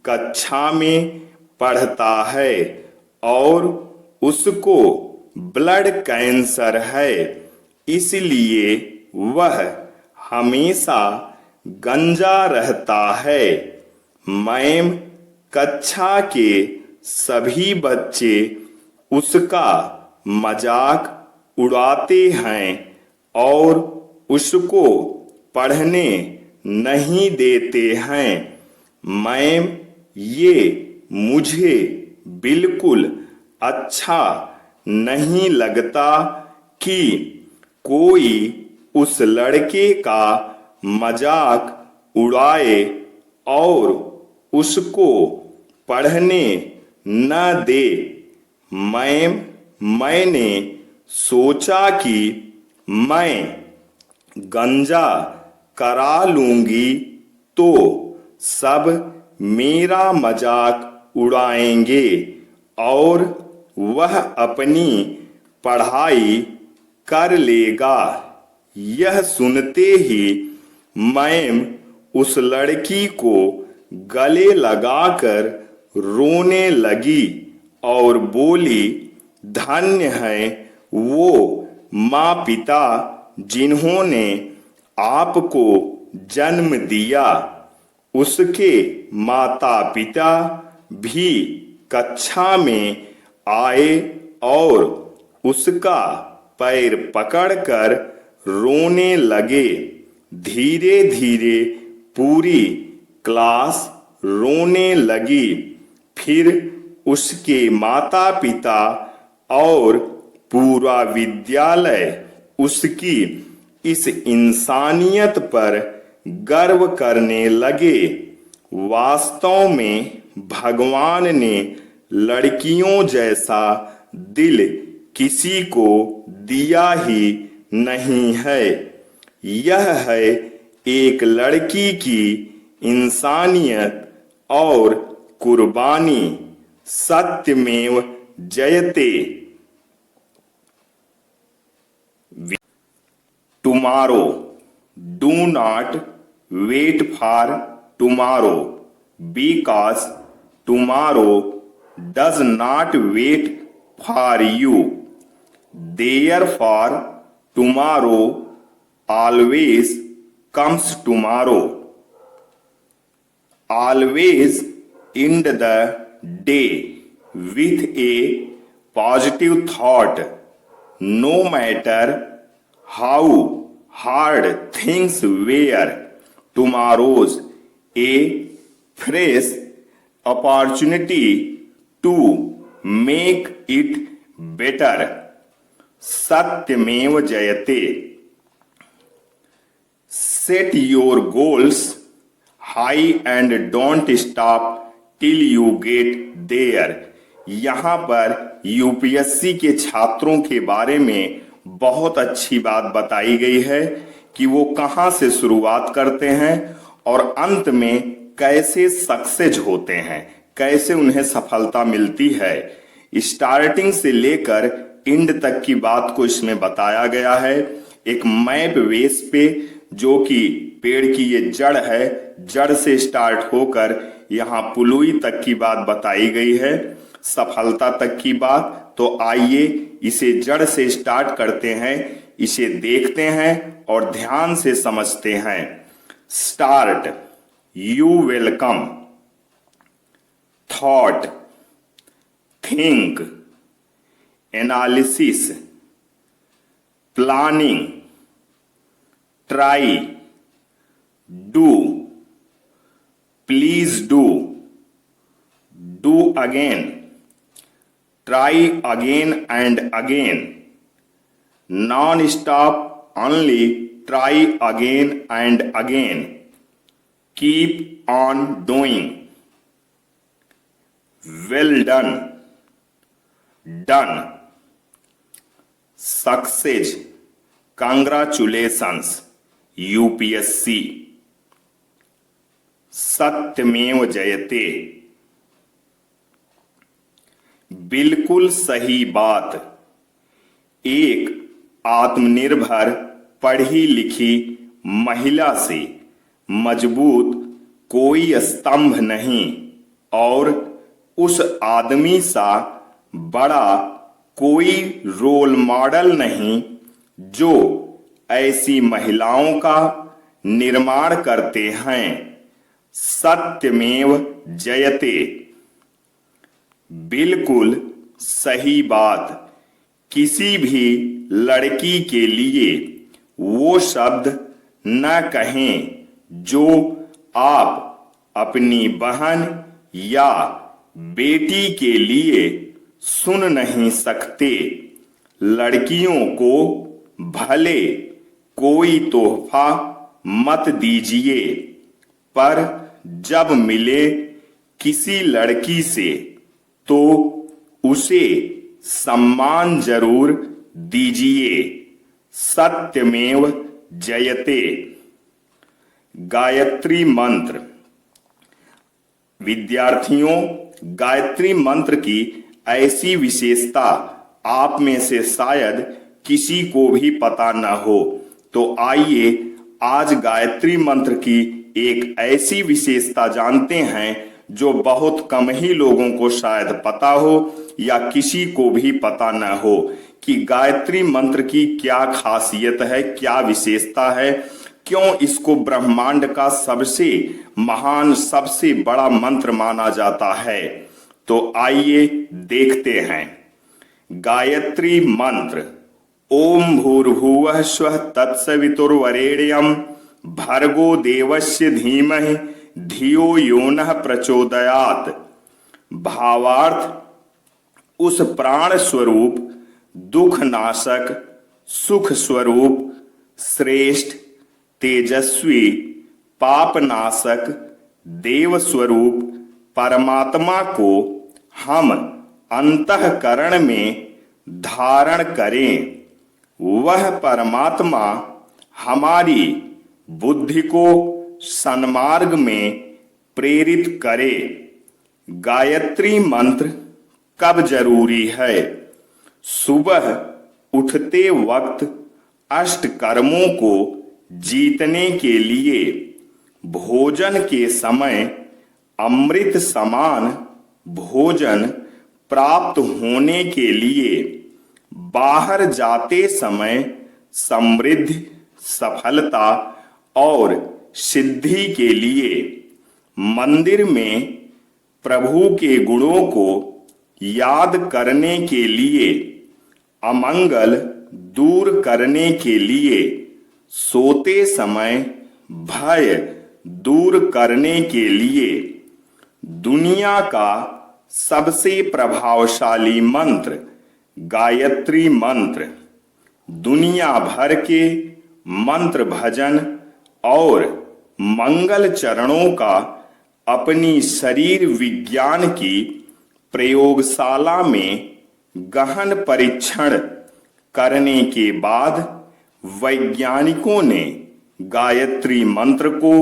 कक्षा में पढ़ता है और उसको ब्लड कैंसर है, इसलिए वह हमेशा गंजा रहता है। मैम, कक्षा के सभी बच्चे उसका मजाक उड़ाते हैं और उसको पढ़ने नहीं देते हैं। मैम, ये मुझे बिल्कुल अच्छा नहीं लगता कि कोई उस लड़के का मजाक उड़ाए और उसको पढ़ने न दे। मैम, मैंने सोचा कि मैं गंजा करा लूंगी तो सब मेरा मजाक उड़ाएंगे और वह अपनी पढ़ाई कर लेगा। यह सुनते ही मैम उस लड़की को गले लगाकर रोने लगी और बोली, धन्य है वो माँ पिता जिन्होंने आपको जन्म दिया। उसके माता पिता भी कक्षा में आए और उसका पैर पकड़कर रोने लगे। धीरे धीरे पूरी क्लास रोने लगी। फिर उसके माता पिता और पूरा विद्यालय उसकी इस इंसानियत पर गर्व करने लगे। वास्तव में भगवान ने लड़कियों जैसा दिल किसी को दिया ही नहीं है। यह है एक लड़की की इंसानियत और कुर्बानी। सत्यमेव जयते। Tomorrow, do not wait for tomorrow because tomorrow does not wait for you. Therefore, tomorrow always comes tomorrow. Always end the day with a positive thought, no matter how hard things were. Tomorrow's a fresh opportunity to make it better. सत्यमेव जयते। Set your goals high and don't stop till you get there. यहां पर UPSC के छात्रों के बारे में बहुत अच्छी बात बताई गई है कि वो कहां से शुरुआत करते हैं और अंत में कैसे सक्सेस होते हैं, कैसे उन्हें सफलता मिलती है। स्टार्टिंग से लेकर एंड तक की बात को इसमें बताया गया है। एक मैप बेस पे, जो कि पेड़ की ये जड़ है, जड़ से स्टार्ट होकर यहाँ पुलुई तक की बात बताई गई है, सफलता तक की बात। तो आइए इसे जड़ से स्टार्ट करते हैं, इसे देखते हैं और ध्यान से समझते हैं। Start. You welcome. Thought, think, analysis, planning, try, do, please do, do again, try again and again, non stop, only try again and again, keep on doing, well done, done, success, congratulations, UPSC. सत्यमेव जयते। बिल्कुल सही बात। एक आत्मनिर्भर पढ़ी लिखी महिला से मजबूत कोई स्तंभ नहीं और उस आदमी सा बड़ा कोई रोल मॉडल नहीं जो ऐसी महिलाओं का निर्माण करते हैं। सत्यमेव जयते। बिल्कुल सही बात। किसी भी लड़की के लिए वो शब्द न कहें जो आप अपनी बहन या बेटी के लिए सुन नहीं सकते। लड़कियों को भले कोई तोहफा मत दीजिए, पर जब मिले किसी लड़की से तो उसे सम्मान जरूर दीजिए। सत्यमेव जयते। गायत्री मंत्र। विद्यार्थियों, गायत्री मंत्र की ऐसी विशेषता आप में से शायद किसी को भी पता न हो, तो आइए आज गायत्री मंत्र की एक ऐसी विशेषता जानते हैं जो बहुत कम ही लोगों को शायद पता हो या किसी को भी पता न हो कि गायत्री मंत्र की क्या खासियत है, क्या विशेषता है, क्यों इसको ब्रह्मांड का सबसे महान, सबसे बड़ा मंत्र माना जाता है। तो आइए देखते हैं। गायत्री मंत्र। ओम भूर्भुवः स्वः तत्सवितुर्वरेण्यं भर्गो देवस्य धीमहि धियो यो नः प्रचोदयात्। भावार्थ, उस प्राण स्वरूप, दुख नाशक, सुख स्वरूप, श्रेष्ठ, तेजस्वी, पाप नाशक, देव स्वरूप परमात्मा को हम अंतःकरण में धारण करें। वह परमात्मा हमारी बुद्धि को सन्मार्ग में प्रेरित करे। गायत्री मंत्र कब जरूरी है? सुबह उठते वक्त अष्ट कर्मों को जीतने के लिए, भोजन के समय अमृत समान भोजन प्राप्त होने के लिए, बाहर जाते समय समृद्धि, सफलता और सिद्धि के लिए, मंदिर में प्रभु के गुणों को याद करने के लिए, अमंगल दूर करने के लिए, सोते समय भय दूर करने के लिए। दुनिया का सबसे प्रभावशाली मंत्र गायत्री मंत्र दुनिया भर के मंत्र, भजन और मंगल चरणों का अपनी शरीर विज्ञान की प्रयोगशाला में गहन परीक्षण करने के बाद वैज्ञानिकों ने गायत्री मंत्र को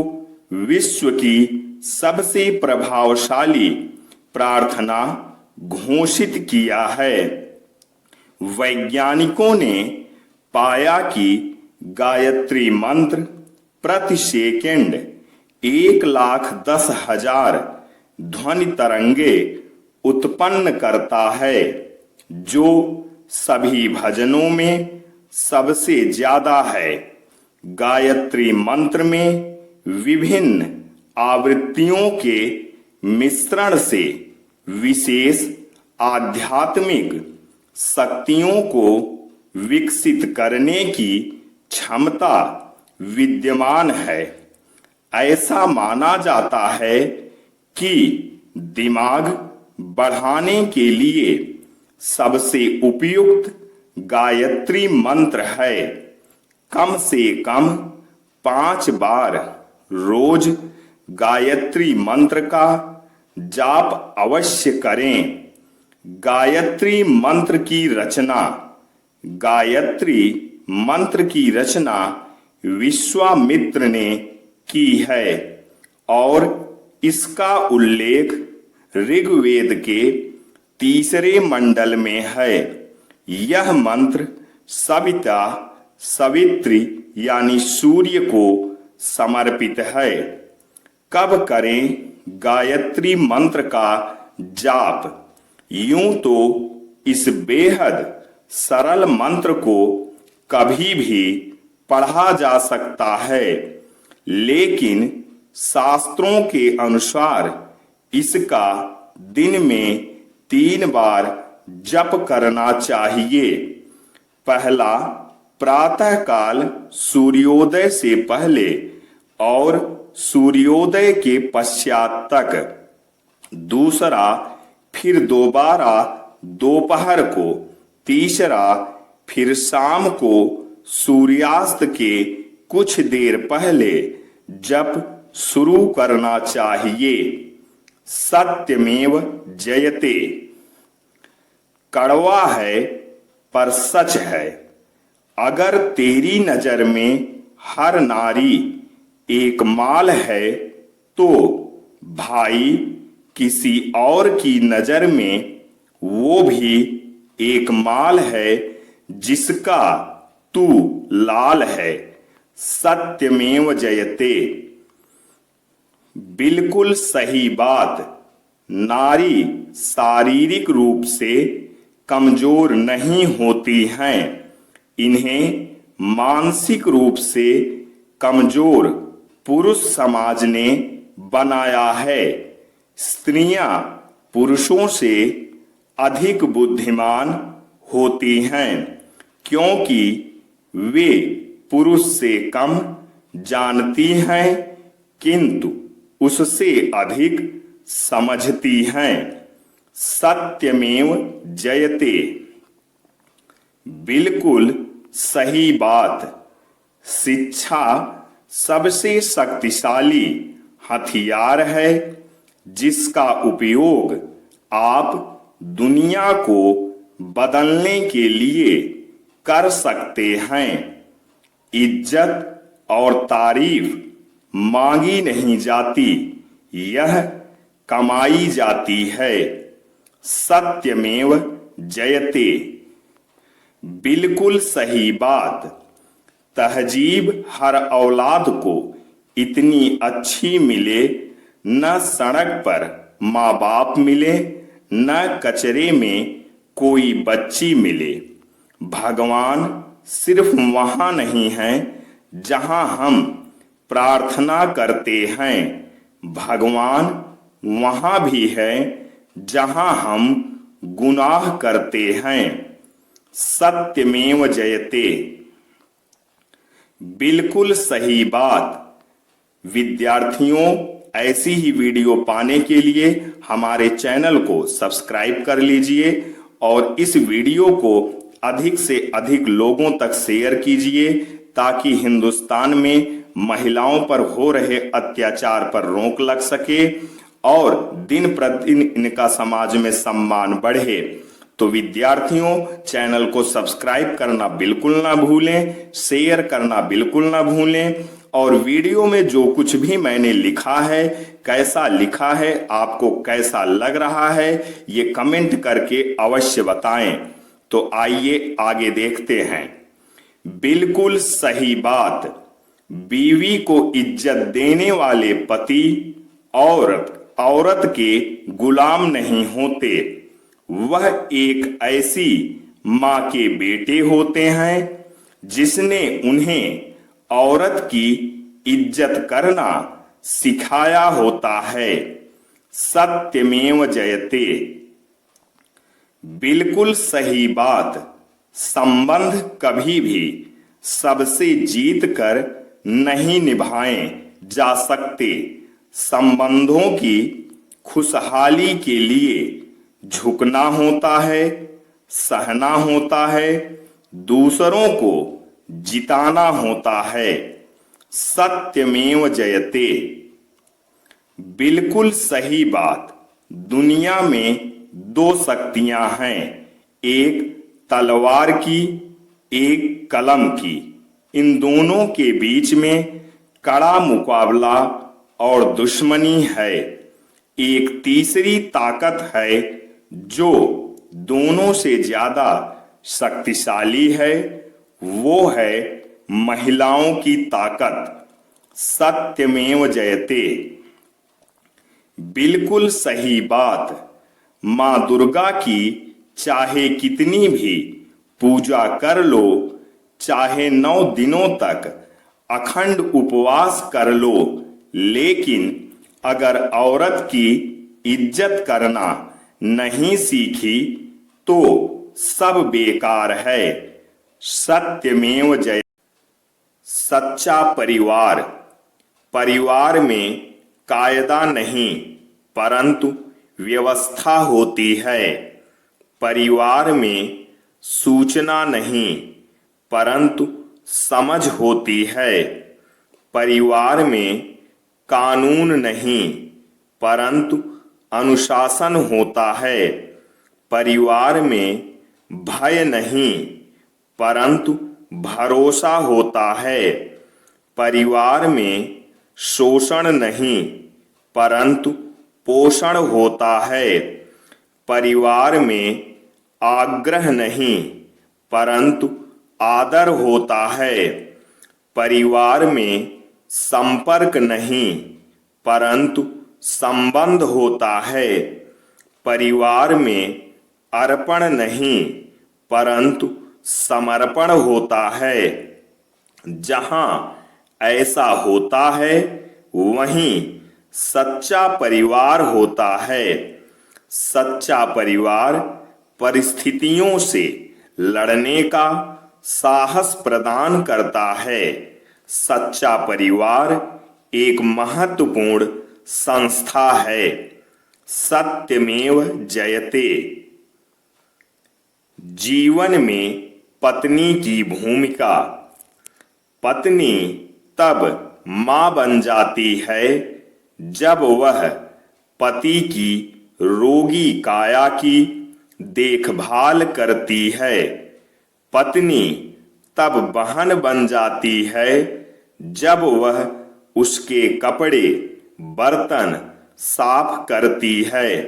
विश्व की सबसे प्रभावशाली प्रार्थना घोषित किया है। वैज्ञानिकों ने पाया कि गायत्री मंत्र प्रति सेकंड 1,10,000 ध्वनि तरंगे उत्पन्न करता है, जो सभी भजनों में सबसे ज्यादा है। गायत्री मंत्र में विभिन्न आवृत्तियों के मिश्रण से विशेष आध्यात्मिक शक्तियों को विकसित करने की क्षमता विद्यमान है। ऐसा माना जाता है कि दिमाग बढ़ाने के लिए सबसे उपयुक्त गायत्री मंत्र है। कम से कम 5 बार रोज गायत्री मंत्र का जाप अवश्य करें। गायत्री मंत्र की रचना। गायत्री मंत्र की रचना विश्वामित्र ने की है और इसका उल्लेख ऋग्वेद के 3 मंडल में है। यह मंत्र सविता, सवित्री यानी सूर्य को समर्पित है। कब करें गायत्री मंत्र का जाप? यूं तो इस बेहद सरल मंत्र को कभी भी पढ़ा जा सकता है, लेकिन शास्त्रों के अनुसार इसका दिन में 3 बार जप करना चाहिए। पहला प्रातःकाल सूर्योदय से पहले और सूर्योदय के पश्चात तक। दूसरा फिर दोबारा दोपहर को। तीसरा फिर शाम को सूर्यास्त के कुछ देर पहले जप शुरू करना चाहिए। सत्यमेव जयते। कड़वा है पर सच है। अगर तेरी नजर में हर नारी एक माल है, तो भाई किसी और की नजर में वो भी एक माल है जिसका तू लाल है। सत्यमेव जयते। बिल्कुल सही बात। नारी शारीरिक रूप से कमजोर नहीं होती हैं, इन्हें मानसिक रूप से कमजोर पुरुष समाज ने बनाया है। स्त्रियां पुरुषों से अधिक बुद्धिमान होती हैं क्योंकि वे पुरुष से कम जानती हैं किंतु उससे अधिक समझती हैं। सत्यमेव जयते, बिल्कुल सही बात। शिक्षा सबसे शक्तिशाली हथियार है जिसका उपयोग आप दुनिया को बदलने के लिए कर सकते हैं। इज्जत और तारीफ मांगी नहीं जाती, यह कमाई जाती है। सत्यमेव जयते, बिल्कुल सही बात। तहजीब हर औलाद को इतनी अच्छी मिले, न सड़क पर माँ बाप मिले, न कचरे में कोई बच्ची मिले। भगवान सिर्फ वहां नहीं है जहां हम प्रार्थना करते हैं, भगवान वहां भी है जहां हम गुनाह करते हैं। सत्यमेव जयते, बिल्कुल सही बात। विद्यार्थियों, ऐसी ही वीडियो पाने के लिए हमारे चैनल को सब्सक्राइब कर लीजिए और इस वीडियो को अधिक से अधिक लोगों तक शेयर कीजिए ताकि हिंदुस्तान में महिलाओं पर हो रहे अत्याचार पर रोक लग सके और दिन प्रतिदिन इनका समाज में सम्मान बढ़े। तो विद्यार्थियों, चैनल को सब्सक्राइब करना बिल्कुल ना भूलें, शेयर करना बिल्कुल ना भूलें और वीडियो में जो कुछ भी मैंने लिखा है, कैसा लिखा है, आपको कैसा लग रहा है, ये कमेंट करके अवश्य बताएं। तो आइए आगे देखते हैं। बिल्कुल सही बात। बीवी को इज्जत देने वाले पति औरत के गुलाम नहीं होते, वह एक ऐसी मां के बेटे होते हैं जिसने उन्हें औरत की इज्जत करना सिखाया होता है। सत्यमेव जयते, बिल्कुल सही बात। संबंध कभी भी सबसे जीत कर नहीं निभाए जा सकते। संबंधों की खुशहाली के लिए झुकना होता है, सहना होता है, दूसरों को जिताना होता है। सत्यमेव जयते, बिल्कुल सही बात। दुनिया में दो शक्तियां हैं, एक तलवार की, एक कलम की। इन दोनों के बीच में कड़ा मुकाबला और दुश्मनी है। एक तीसरी ताकत है जो दोनों से ज्यादा शक्तिशाली है, वो है महिलाओं की ताकत। सत्यमेव जयते, बिल्कुल सही बात। मां दुर्गा की चाहे कितनी भी पूजा कर लो, चाहे 9 दिनों तक अखंड उपवास कर लो, लेकिन अगर औरत की इज्जत करना नहीं सीखी तो सब बेकार है। सत्यमेव जय। सच्चा परिवार, परिवार में कायदा नहीं परंतु व्यवस्था होती है। परिवार में सूचना नहीं परंतु समझ होती है। परिवार में कानून नहीं परंतु अनुशासन होता है। परिवार में भय नहीं परंतु भरोसा होता है। परिवार में शोषण नहीं परंतु पोषण होता है। परिवार में आग्रह नहीं परंतु आदर होता है। परिवार में संपर्क नहीं परंतु संबंध होता है। परिवार में अर्पण नहीं परंतु समर्पण होता है। जहां ऐसा होता है वहीं सच्चा परिवार होता है। सच्चा परिवार परिस्थितियों से लड़ने का साहस प्रदान करता है। सच्चा परिवार एक महत्वपूर्ण संस्था है। सत्यमेव जयते। जीवन में पत्नी की भूमिका। पत्नी तब मां बन जाती है जब वह पति की रोगी काया की देखभाल करती है। पत्नी तब बहन बन जाती है जब वह उसके कपड़े बर्तन साफ करती है।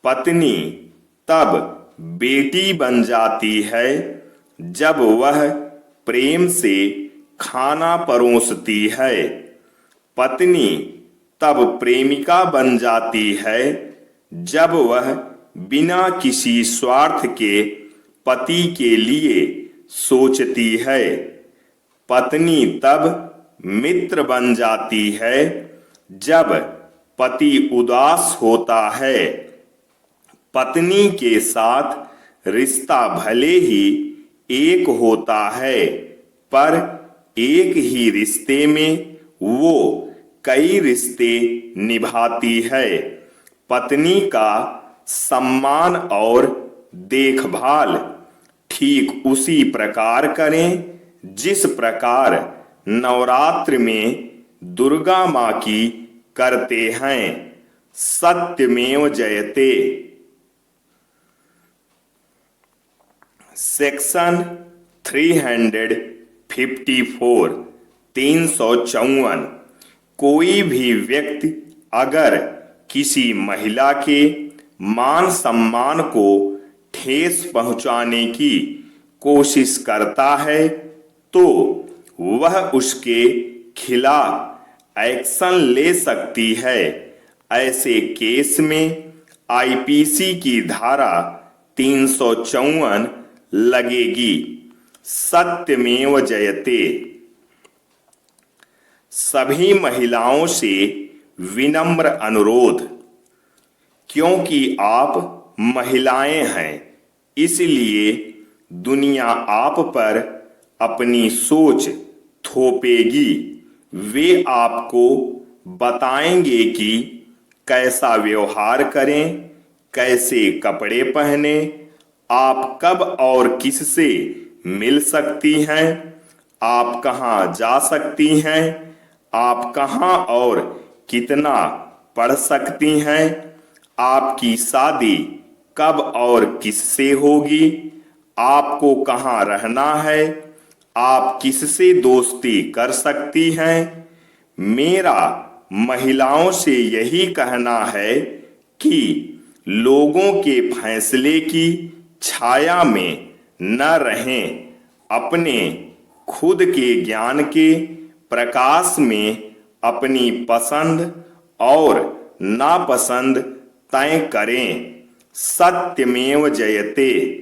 पत्नी तब बेटी बन जाती है जब वह प्रेम से खाना परोसती है। पत्नी तब प्रेमिका बन जाती है जब वह बिना किसी स्वार्थ के पति के लिए सोचती है। पत्नी तब मित्र बन जाती है जब पति उदास होता है। पत्नी के साथ रिश्ता भले ही एक होता है पर एक ही रिश्ते में वो कई रिश्ते निभाती है। पत्नी का सम्मान और देखभाल ठीक उसी प्रकार करें जिस प्रकार नवरात्र में दुर्गा मां की करते हैं। सत्यमेव जयते। सेक्शन 354 354। कोई भी व्यक्ति अगर किसी महिला के मान सम्मान को ठेस पहुंचाने की कोशिश करता है तो वह उसके खिलाफ एक्शन ले सकती है। ऐसे केस में आईपीसी की धारा 354 लगेगी। सत्यमेव जयते। सभी महिलाओं से विनम्र अनुरोध। क्योंकि आप महिलाएं हैं इसलिए दुनिया आप पर अपनी सोच थोपेगी। वे आपको बताएंगे कि कैसा व्यवहार करें, कैसे कपड़े पहने, आप कब और किससे मिल सकती हैं, आप कहाँ जा सकती हैं, आप कहाँ और कितना पढ़ सकती हैं, आपकी शादी कब और किससे होगी, आपको कहाँ रहना है, आप किससे दोस्ती कर सकती हैं। मेरा महिलाओं से यही कहना है कि लोगों के फैसले की छाया में न रहें। अपने खुद के ज्ञान के प्रकाश में अपनी पसंद और नापसंद तय करें। सत्यमेव जयते।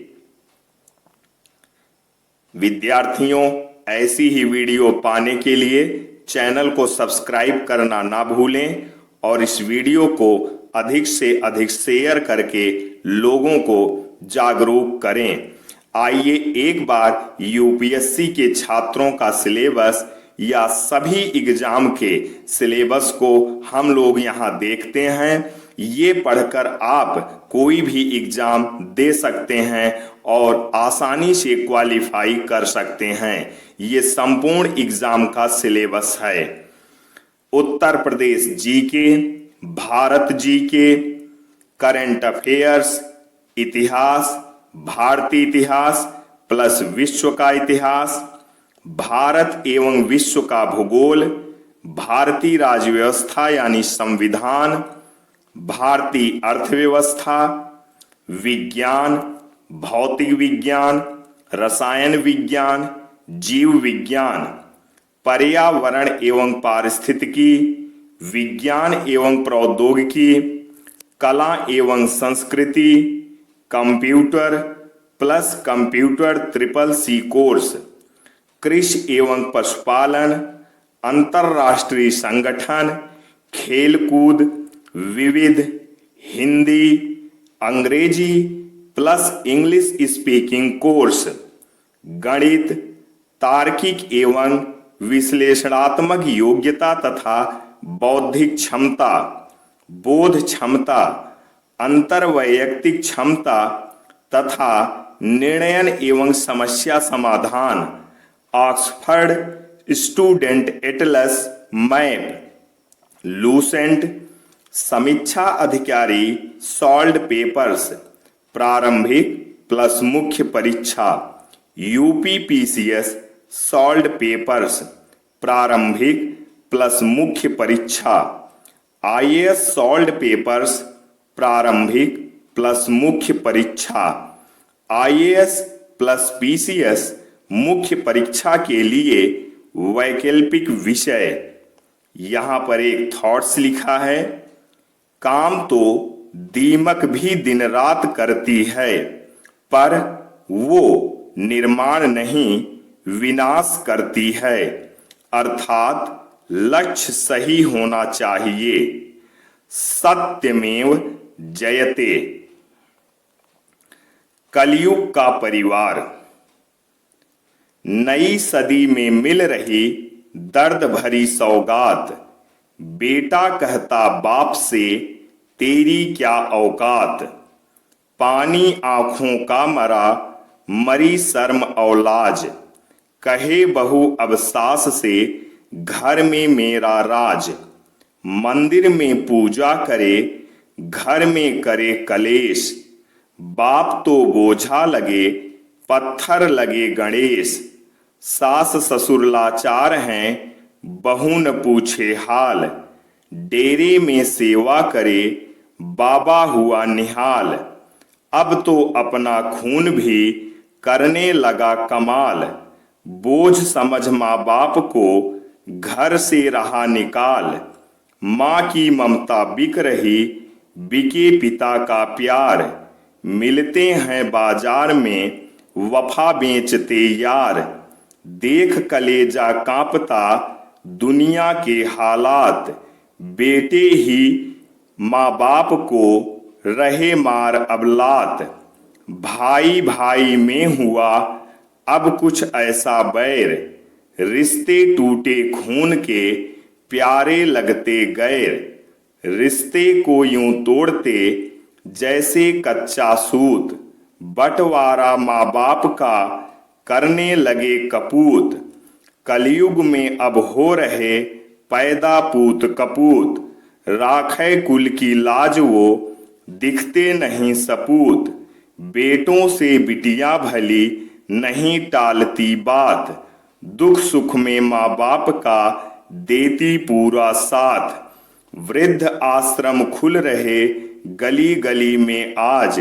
विद्यार्थियों, ऐसी ही वीडियो पाने के लिए चैनल को सब्सक्राइब करना ना भूलें और इस वीडियो को अधिक से अधिक शेयर करके लोगों को जागरूक करें। आइए एक बार यूपीएससी के छात्रों का सिलेबस या सभी एग्जाम के सिलेबस को हम लोग यहाँ देखते हैं। ये पढ़कर आप कोई भी एग्जाम दे सकते हैं और आसानी से क्वालिफाई कर सकते हैं। ये संपूर्ण एग्जाम का सिलेबस है। Uttar Pradesh GK, Bharat GK, current affairs, इतिहास, भारतीय इतिहास प्लस विश्व का इतिहास, भारत एवं विश्व का भूगोल, भारतीय राज्य व्यवस्था यानी संविधान, भारतीय अर्थव्यवस्था, विज्ञान, भौतिक विज्ञान, रसायन विज्ञान, जीव विज्ञान, पर्यावरण एवं पारिस्थितिकी, विज्ञान एवं प्रौद्योगिकी, कला एवं संस्कृति, computer plus computer triple C course, कृषि एवं पशुपालन, अंतर्राष्ट्रीय संगठन, खेलकूद, विविध, हिंदी, अंग्रेजी प्लस इंग्लिश स्पीकिंग कोर्स, गणित, तार्किक एवं विश्लेषणात्मक योग्यता तथा बौद्धिक क्षमता, बोध क्षमता, अंतर्वैयक्तिक क्षमता तथा निर्णयन एवं समस्या समाधान, Oxford student Atlas map, Lucent, समीक्षा अधिकारी सॉल्व पेपर्स, प्रारंभिक प्लस मुख्य परीक्षा, यूपीपीसीएस सॉल्व पेपर्स, प्रारंभिक प्लस मुख्य परीक्षा, आईएएस सॉल्व पेपर्स, प्रारंभिक प्लस मुख्य परीक्षा, आईएएस प्लस पीसीएस मुख्य परीक्षा के लिए वैकल्पिक विषय। यहां पर एक थॉट्स लिखा है, काम तो दीमक भी दिन रात करती है, पर वो निर्माण नहीं विनाश करती है, अर्थात लक्ष्य सही होना चाहिए। सत्यमेव जयते। कलयुग का परिवार। नई सदी में मिल रही दर्द भरी सौगात, बेटा कहता बाप से तेरी क्या औकात, पानी आंखों का मरा मरी शर्म औलाज, कहे बहू अब सास से घर में मेरा राज, मंदिर में पूजा करे घर में करे कलेश, बाप तो बोझा लगे पत्थर लगे गणेश, सास ससुर लाचार हैं बहू न पूछे हाल, डेरे में सेवा करे बाबा हुआ निहाल, अब तो अपना खून भी करने लगा कमाल, बोझ समझ माँ बाप को घर से रहा निकाल, माँ की ममता बिक रही बिके पिता का प्यार, मिलते हैं बाजार में वफा बेचते यार, देख कलेजा कांपता दुनिया के हालात, बेटे ही माँ बाप को रहे मार अबलात, भाई भाई में हुआ अब कुछ ऐसा बैर, रिश्ते टूटे खून के प्यारे लगते गैर, रिश्ते को यूं तोड़ते जैसे कच्चा सूत, बंटवारा माँ बाप का करने लगे कपूत, कलयुग में अब हो रहे पैदा पूत कपूत, राखे कुल की लाज वो दिखते नहीं सपूत, बेटों से बिटियां भली नहीं टालती बात, दुख सुख में माँ बाप का देती पूरा साथ, वृद्ध आश्रम खुल रहे गली गली में आज,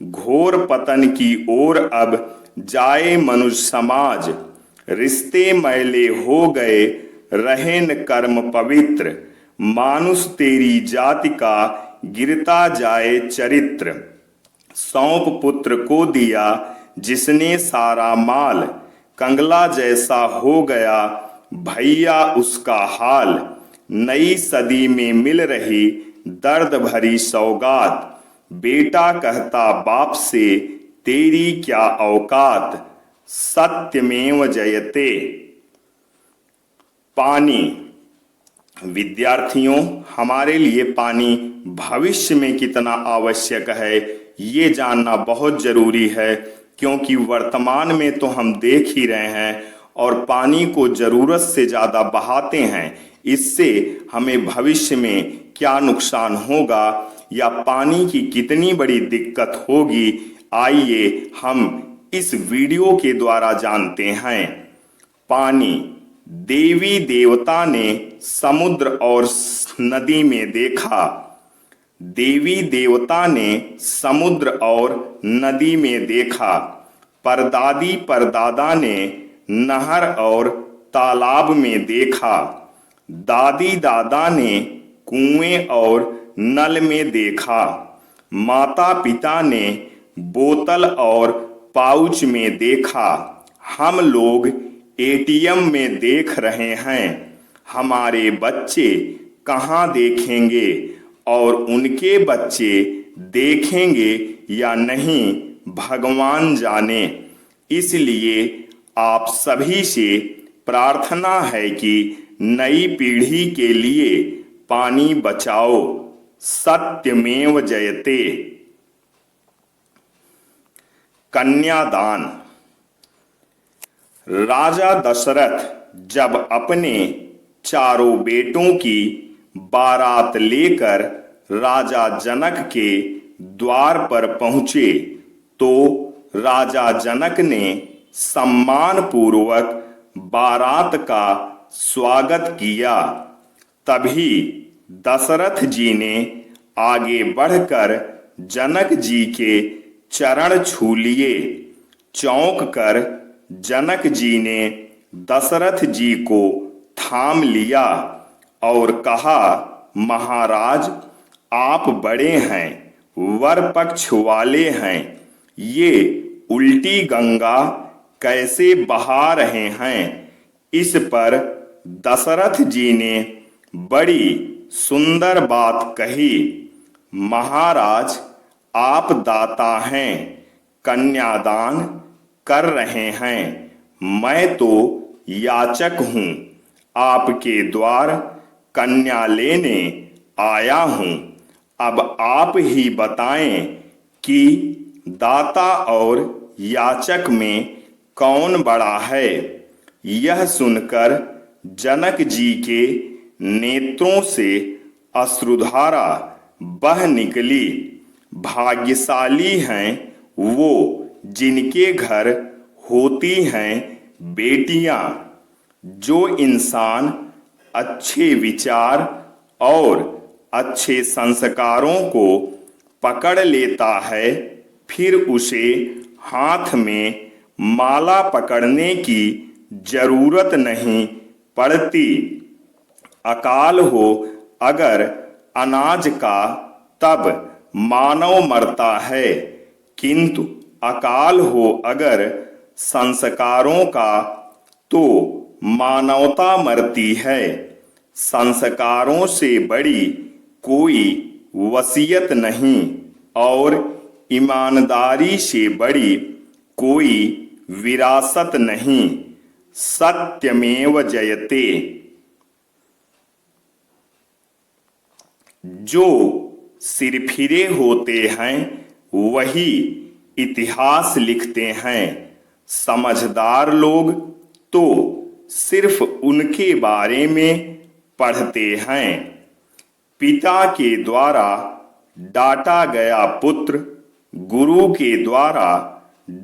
घोर पतन की ओर अब जाए मनुष्य समाज, रिश्ते मैले हो गए रहे न कर्म पवित्र, मानुष तेरी जाति का गिरता जाए चरित्र, सौंप पुत्र को दिया जिसने सारा माल, कंगला जैसा हो गया भैया उसका हाल, नई सदी में मिल रही दर्द भरी सौगात, बेटा कहता बाप से तेरी क्या औकात, सत्यमेव जयते। पानी। विद्यार्थियों, हमारे लिए पानी भविष्य में कितना आवश्यक है ये जानना बहुत जरूरी है, क्योंकि वर्तमान में तो हम देख ही रहे हैं और पानी को जरूरत से ज्यादा बहाते हैं। इससे हमें भविष्य में क्या नुकसान होगा या पानी की कितनी बड़ी दिक्कत होगी, आइए हम इस वीडियो के द्वारा जानते हैं। पानी। देवी देवता ने समुद्र और नदी में देखा। देवी देवता ने समुद्र और नदी में देखा। परदादी परदादा ने नहर और तालाब में देखा। दादी दादा ने कुएं और नल में देखा। माता पिता ने बोतल और पाउच में देखा। हम लोग एटीएम में देख रहे हैं। हमारे बच्चे कहाँ देखेंगे और उनके बच्चे देखेंगे या नहीं, भगवान जाने। इसलिए आप सभी से प्रार्थना है कि नई पीढ़ी के लिए पानी बचाओ। सत्यमेव जयते। कन्यादान। राजा दशरथ जब अपने चारों बेटों की बारात लेकर राजा जनक के द्वार पर पहुंचे तो राजा जनक ने सम्मान पूर्वक बारात का स्वागत किया। तभी दशरथ जी ने आगे बढ़कर जनक जी के चरण छू लिए। चौंक कर जनक जी ने दशरथ जी को थाम लिया और कहा, महाराज आप बड़े हैं, वर पक्ष वाले हैं, ये उल्टी गंगा कैसे बहा रहे हैं। इस पर दशरथ जी ने बड़ी सुंदर बात कही, महाराज आप दाता हैं, कन्यादान कर रहे हैं, मैं तो याचक हूँ, आपके द्वार कन्या लेने आया हूँ। अब आप ही बताएं कि दाता और याचक में कौन बड़ा है। यह सुनकर जनक जी के नेत्रों से अश्रुधारा बह निकली। भाग्यशाली हैं वो जिनके घर होती हैं बेटियां। जो इंसान अच्छे विचार और अच्छे संस्कारों को पकड़ लेता है, फिर उसे हाथ में माला पकड़ने की जरूरत नहीं पड़ती। अकाल हो अगर अनाज का तब मानव मरता है, किंतु अकाल हो अगर संस्कारों का तो मानवता मरती है। संस्कारों से बड़ी कोई वसीयत नहीं और ईमानदारी से बड़ी कोई विरासत नहीं। सत्यमेव जयते। जो सिरफिरे होते हैं वही इतिहास लिखते हैं। समझदार लोग तो सिर्फ उनके बारे में पढ़ते हैं। पिता के द्वारा डांटा गया पुत्र, गुरु के द्वारा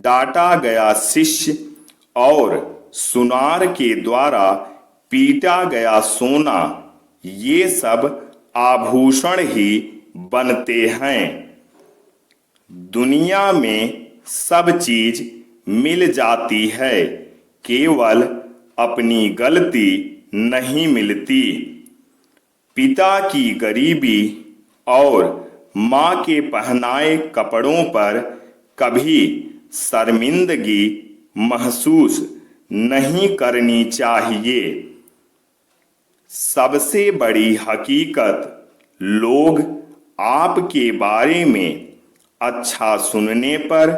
डांटा गया शिष्य और सुनार के द्वारा पीटा गया सोना, ये सब आभूषण ही बनते हैं। दुनिया में सब चीज मिल जाती है, केवल अपनी गलती नहीं मिलती। पिता की गरीबी और माँ के पहनाए कपड़ों पर कभी शर्मिंदगी महसूस नहीं करनी चाहिए। सबसे बड़ी हकीकत, लोग आपके बारे में अच्छा सुनने पर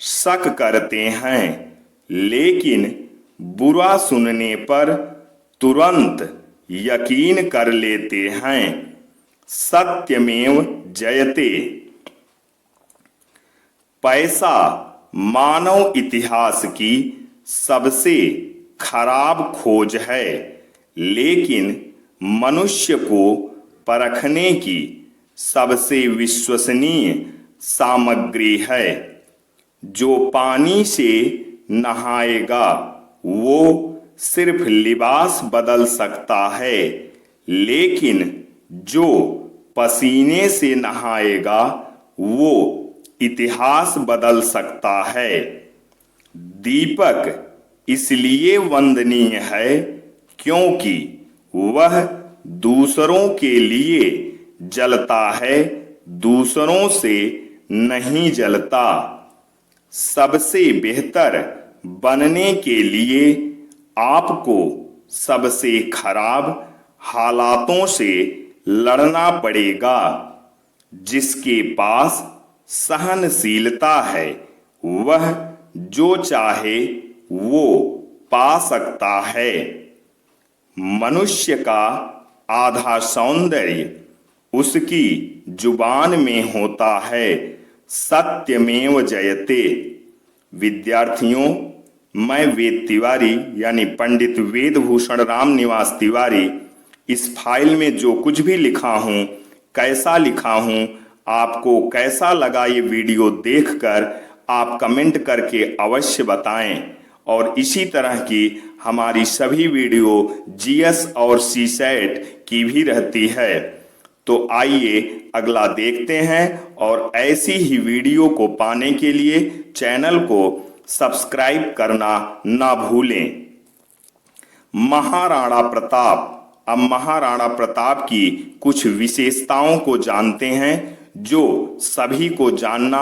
शक करते हैं, लेकिन बुरा सुनने पर तुरंत यकीन कर लेते हैं। सत्यमेव जयते। पैसा मानव इतिहास की सबसे खराब खोज है, लेकिन मनुष्य को परखने की सबसे विश्वसनीय सामग्री है। जो पानी से नहाएगा वो सिर्फ लिबास बदल सकता है, लेकिन जो पसीने से नहाएगा वो इतिहास बदल सकता है। दीपक इसलिए वंदनीय है क्योंकि वह दूसरों के लिए जलता है, दूसरों से नहीं जलता। सबसे बेहतर बनने के लिए आपको सबसे खराब हालातों से लड़ना पड़ेगा। जिसके पास सहनशीलता है वह जो चाहे वो पा सकता है। मनुष्य का आधा सौंदर्य उसकी जुबान में होता है। सत्यमेव जयते। विद्यार्थियों, मैं वेद तिवारी यानी पंडित वेदभूषण राम निवास तिवारी इस फाइल में जो कुछ भी लिखा हूं, कैसा लिखा हूं, आपको कैसा लगा ये वीडियो देखकर आप कमेंट करके अवश्य बताएं। और इसी तरह की हमारी सभी वीडियो जीएस और सीसैट की भी रहती है। तो आइए अगला देखते हैं, और ऐसी ही वीडियो को पाने के लिए चैनल को सब्सक्राइब करना ना भूलें। महाराणा प्रताप। अब महाराणा प्रताप की कुछ विशेषताओं को जानते हैं जो सभी को जानना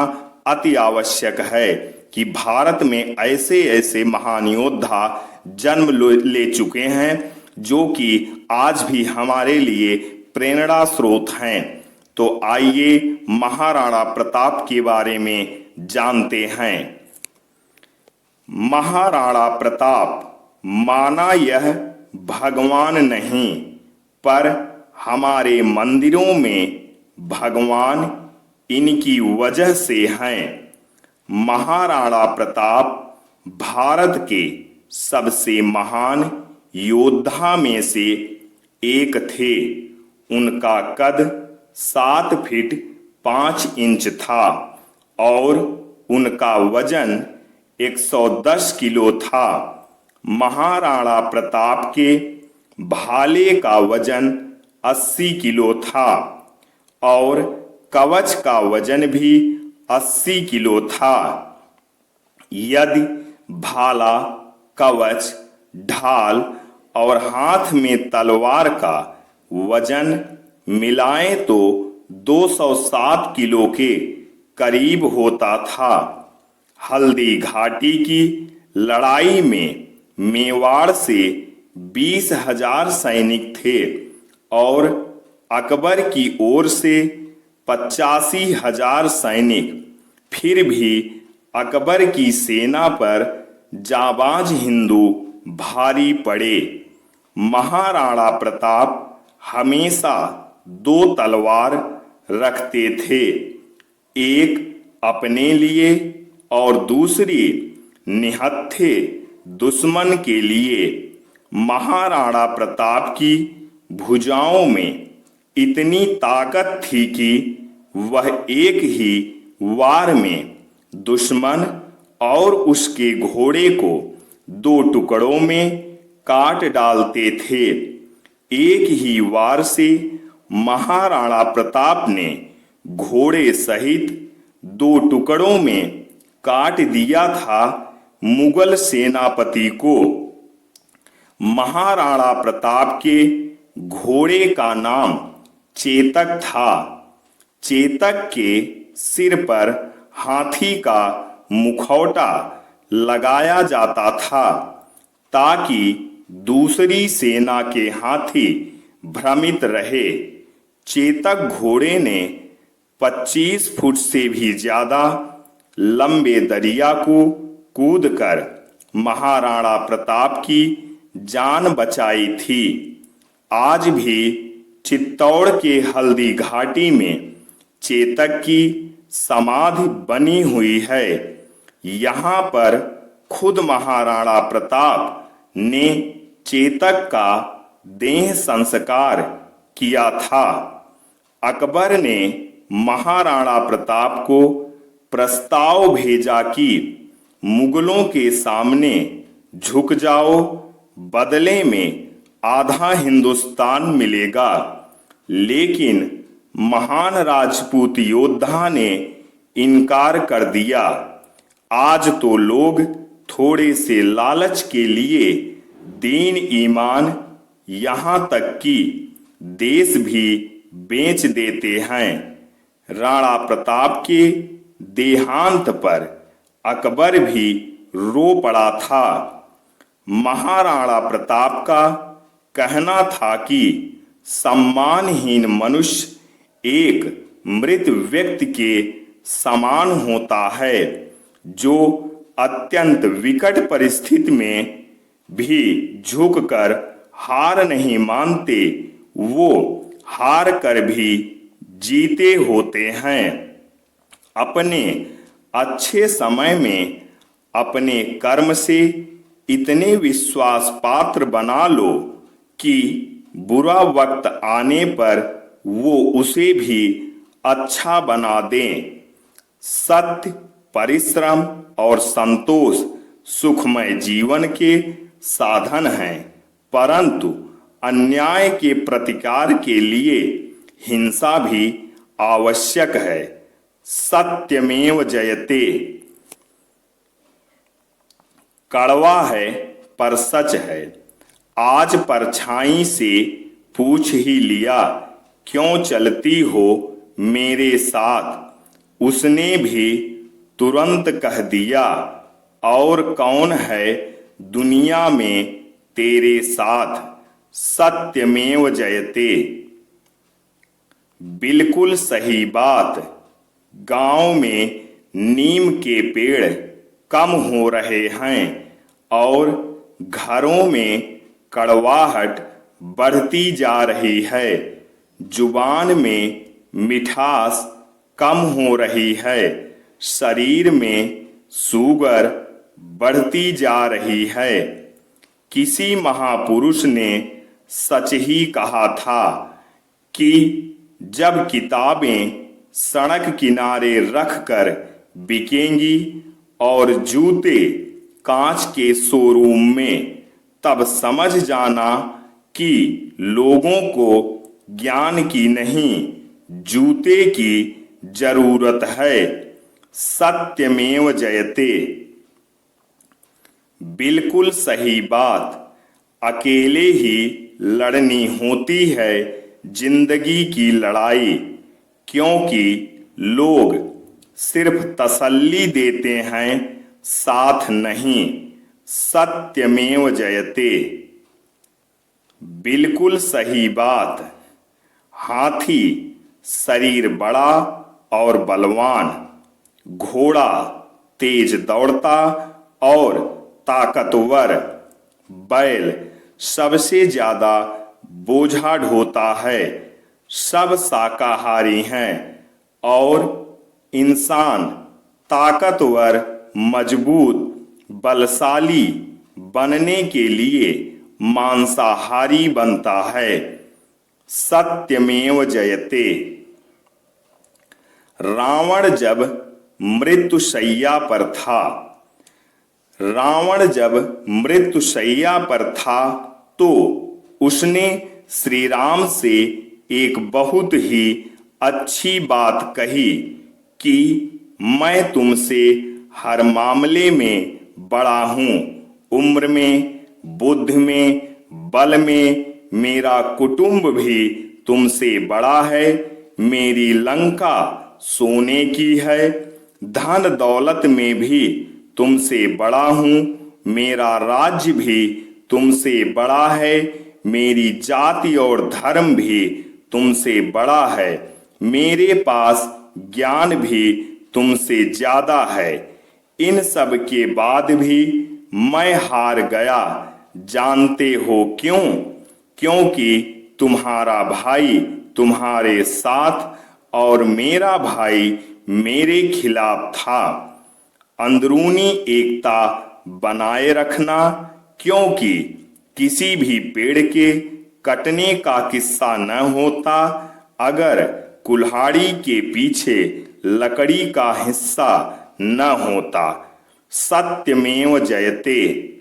अति आवश्यक है कि भारत में ऐसे ऐसे महान योद्धा जन्म ले चुके हैं जो कि आज भी हमारे लिए प्रेरणा स्रोत हैं। तो आइए महाराणा प्रताप के बारे में जानते हैं। महाराणा प्रताप माना यह भगवान नहीं, पर हमारे मंदिरों में भगवान इनकी वजह से हैं। महाराणा प्रताप भारत के सबसे महान योद्धा में से एक थे। उनका कद 7 फीट 5 इंच था और उनका वजन 110 किलो था। महाराणा प्रताप के भाले का वजन 80 किलो था और कवच का वजन भी 80 किलो था। यदि भाला, कवच, ढाल और हाथ में तलवार का वजन मिलाएं तो 207 किलो के करीब होता था। हल्दी घाटी की लड़ाई में मेवाड़ से 20,000 सैनिक थे और अकबर की ओर से 85,000 सैनिक। फिर भी अकबर की सेना पर जाबाज हिंदू भारी पड़े। महाराणा प्रताप हमेशा 2 तलवार रखते थे, एक अपने लिए और दूसरी निहत्थे दुश्मन के लिए। महाराणा प्रताप की भुजाओं में इतनी ताकत थी कि वह एक ही वार में दुश्मन और उसके घोड़े को 2 टुकड़ों में काट डालते थे। एक ही वार से महाराणा प्रताप ने घोड़े सहित 2 टुकड़ों में काट दिया था मुगल सेनापति को। महाराणा प्रताप के घोड़े का नाम चेतक था। चेतक के सिर पर हाथी का मुखौटा लगाया जाता था ताकि दूसरी सेना के हाथी भ्रमित रहे। चेतक घोड़े ने 25 फुट से भी ज्यादा लंबे दरिया को कूदकर महाराणा प्रताप की जान बचाई थी। आज भी चित्तौड़ के हल्दी घाटी में चेतक की समाधि बनी हुई है। यहाँ पर खुद महाराणा प्रताप ने चेतक का देह संस्कार किया था। अकबर ने महाराणा प्रताप को प्रस्ताव भेजा कि मुगलों के सामने झुक जाओ, बदले में आधा हिंदुस्तान मिलेगा। लेकिन महान राजपूत योद्धा ने इनकार कर दिया। आज तो लोग थोड़े से लालच के लिए दीन ईमान, यहाँ तक कि देश भी बेच देते हैं। राणा प्रताप के देहांत पर अकबर भी रो पड़ा था। महाराणा प्रताप का कहना था कि सम्मानहीन मनुष्य एक मृत व्यक्ति के समान होता है, जो अत्यंत विकट परिस्थिति में भी झुककर हार नहीं मानते, वो हार कर भी जीते होते हैं। अपने अच्छे समय में अपने कर्म से इतने विश्वास पात्र बना लो कि बुरा वक्त आने पर वो उसे भी अच्छा बना दें। सत्य, परिश्रम और संतोष सुखमय जीवन के साधन हैं, परंतु अन्याय के प्रतिकार के लिए हिंसा भी आवश्यक है। सत्यमेव जयते कड़वा है पर सच है। आज परछाई से पूछ ही लिया, क्यों चलती हो मेरे साथ? उसने भी तुरंत कह दिया, और कौन है दुनिया में तेरे साथ? सत्यमेव जयते बिल्कुल सही बात। गांव में नीम के पेड़ कम हो रहे हैं और घरों में कड़वाहट बढ़ती जा रही है। जुबान में मिठास कम हो रही है। शरीर में शुगर बढ़ती जा रही है। किसी महापुरुष ने सच ही कहा था कि जब किताबें सड़क किनारे रखकर बिकेंगी और जूते कांच के शोरूम में, तब समझ जाना कि लोगों को ज्ञान की नहीं, जूते की जरूरत है। सत्यमेव जयते बिल्कुल सही बात। अकेले ही लड़नी होती है जिंदगी की लड़ाई, क्योंकि लोग सिर्फ तसल्ली देते हैं, साथ नहीं। सत्यमेव जयते बिल्कुल सही बात। हाथी शरीर बड़ा और बलवान, घोड़ा तेज दौड़ता और ताकतवर, बैल सबसे ज्यादा बोझा ढोता है। सब शाकाहारी हैं और इंसान ताकतवर, मजबूत, बलशाली बनने के लिए मांसाहारी बनता है। सत्यमेव जयते रावण जब मृत्युशैया पर था, तो उसने श्री राम से एक बहुत ही अच्छी बात कही कि मैं तुमसे हर मामले में बड़ा हूं। उम्र में, बुद्धि में, बल में मेरा कुटुंब भी तुमसे बड़ा है। मेरी लंका सोने की है। धन दौलत में भी तुमसे बड़ा हूं। मेरा राज्य भी तुमसे बड़ा है। मेरी जाति और धर्म भी तुमसे बड़ा है। मेरे पास ज्ञान भी तुमसे ज्यादा है। इन सब के बाद भी मैं हार गया। जानते हो क्यों? क्योंकि तुम्हारा भाई तुम्हारे साथ और मेरा भाई मेरे खिलाफ था। अंदरूनी एकता बनाए रखना, क्योंकि किसी भी पेड़ के कटने का किस्सा न होता अगर कुल्हाड़ी के पीछे लकड़ी का हिस्सा न होता। सत्यमेव जयते।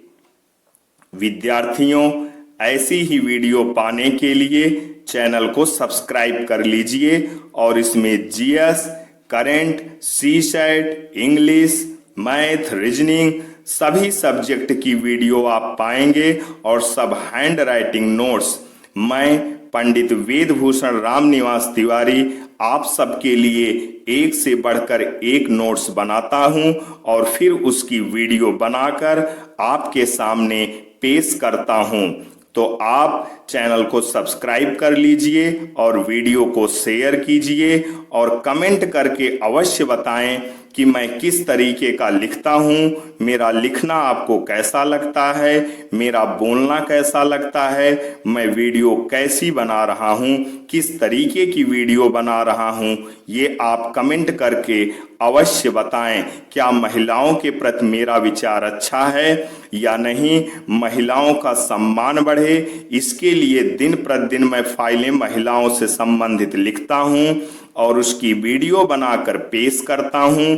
विद्यार्थियों, ऐसी ही वीडियो पाने के लिए चैनल को सब्सक्राइब कर लीजिए और इसमें GS, current, CSAT, English, math, reasoning सभी सब्जेक्ट की वीडियो आप पाएंगे और सब हैंड राइटिंग नोट्स मैं पंडित वेदभूषण रामनिवास तिवारी आप सबके लिए एक से बढ़कर एक नोट्स बनाता हूं और फिर उसकी वीडियो बनाकर आपके सामने पेश करता हूं। तो आप चैनल को सब्सक्राइब कर लीजिए और वीडियो को शेयर कीजिए और कमेंट करके अवश्य बताएं कि मैं किस तरीके का लिखता हूं, मेरा लिखना आपको कैसा लगता है, मेरा बोलना कैसा लगता है, मैं वीडियो कैसी बना रहा हूं, किस तरीके की वीडियो बना रहा हूं, ये आप कमेंट करके अवश्य बताएं। क्या महिलाओं के प्रति मेरा विचार अच्छा है या नहीं, महिलाओं का सम्मान बढ़े, इसके लिए दिन प्रतिदिन मैं फाइलें महिलाओं से संबंधित लिखता हूं और उसकी वीडियो बनाकर पेश करता हूं,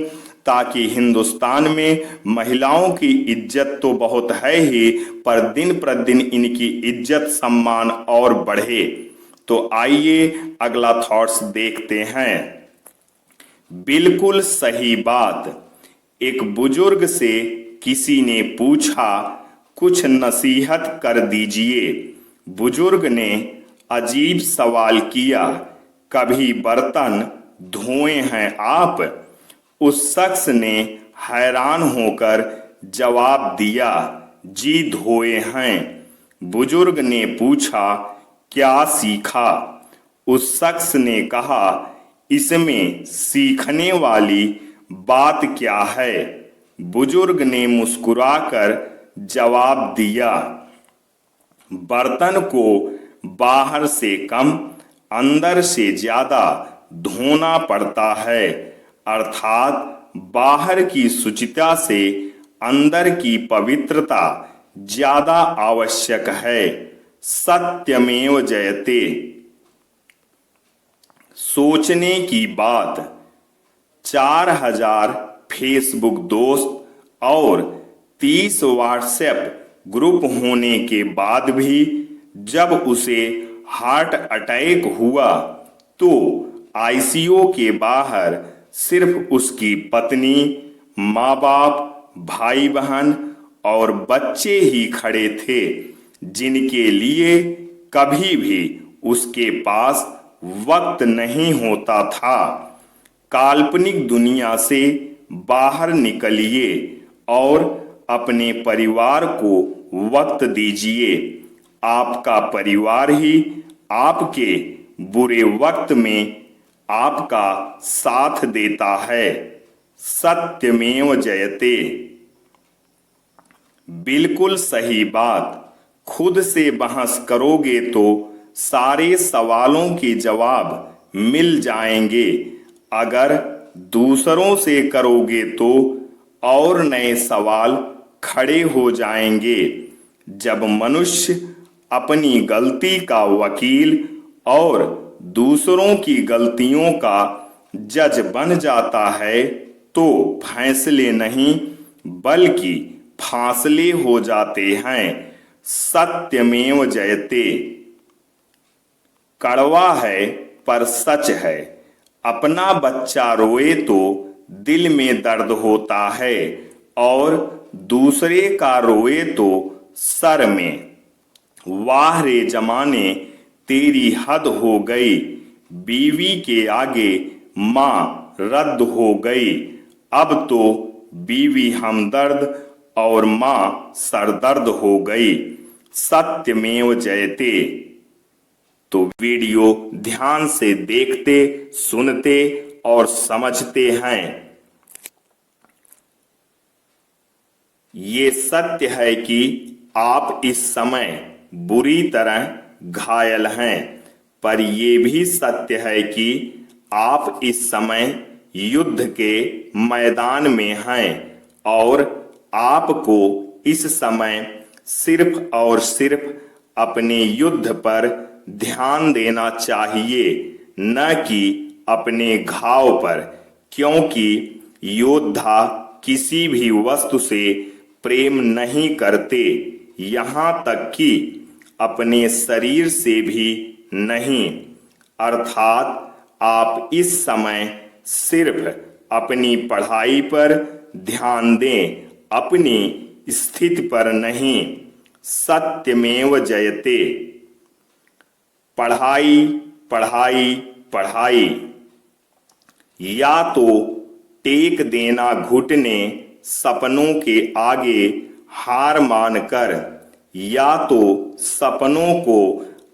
ताकि हिंदुस्तान में महिलाओं की इज्जत तो बहुत है ही, पर दिन प्रतिदिन इनकी इज्जत सम्मान और बढ़े। तो आइए अगला थॉट्स देखते हैं। बिल्कुल सही बात। एक बुजुर्ग से किसी ने पूछा, कुछ नसीहत कर दीजिए। बुजुर्ग ने अजीब सवाल किया, कभी बर्तन धोए हैं आप? उस शख्स ने हैरान होकर जवाब दिया, जी धोए हैं। बुजुर्ग ने पूछा, क्या सीखा? उस शख्स ने कहा, इसमें सीखने वाली बात क्या है? बुजुर्ग ने मुस्कुराकर जवाब दिया, बर्तन को बाहर से कम अंदर से ज्यादा धोना पड़ता है, अर्थात बाहर की शुचिता से अंदर की पवित्रता ज्यादा आवश्यक है। सत्यमेव जयते। सोचने की बात। 4000 फेसबुक दोस्त और 30 व्हाट्सएप ग्रुप होने के बाद भी जब उसे हार्ट अटैक हुआ तो आईसीयू के बाहर सिर्फ उसकी पत्नी, माँ बाप, भाई बहन और बच्चे ही खड़े थे, जिनके लिए कभी भी उसके पास वक्त नहीं होता था। काल्पनिक दुनिया से बाहर निकलिए और अपने परिवार को वक्त दीजिए। आपका परिवार ही आपके बुरे वक्त में आपका साथ देता है। सत्यमेव जयते। बिल्कुल सही बात। खुद से बहस करोगे तो सारे सवालों के जवाब मिल जाएंगे, अगर दूसरों से करोगे तो और नए सवाल खड़े हो जाएंगे। जब मनुष्य अपनी गलती का वकील और दूसरों की गलतियों का जज बन जाता है तो फैसले नहीं बल्कि फासले हो जाते हैं। सत्यमेव जयते। कड़वा है पर सच है। अपना बच्चा रोए तो दिल में दर्द होता है और दूसरे का रोए तो सर में। वाह रे जमाने, तेरी हद हो गई। बीवी के आगे माँ रद्द हो गई। अब तो बीवी हमदर्द और माँ सरदर्द हो गई। सत्यमेव जयते। तो वीडियो ध्यान से देखते, सुनते और समझते हैं। ये सत्य है कि आप इस समय बुरी तरह घायल हैं, पर यह भी सत्य है कि आप इस समय युद्ध के मैदान में हैं और आपको इस समय सिर्फ और सिर्फ अपने युद्ध पर ध्यान देना चाहिए, न कि अपने घाव पर, क्योंकि योद्धा किसी भी वस्तु से प्रेम नहीं करते, यहाँ तक कि अपने शरीर से भी नहीं। अर्थात आप इस समय सिर्फ अपनी पढ़ाई पर ध्यान दें, अपनी स्थिति पर नहीं। सत्यमेव जयते। पढ़ाई पढ़ाई पढ़ाई। या तो टेक देना घुटने सपनों के आगे हार मानकर, या तो सपनों को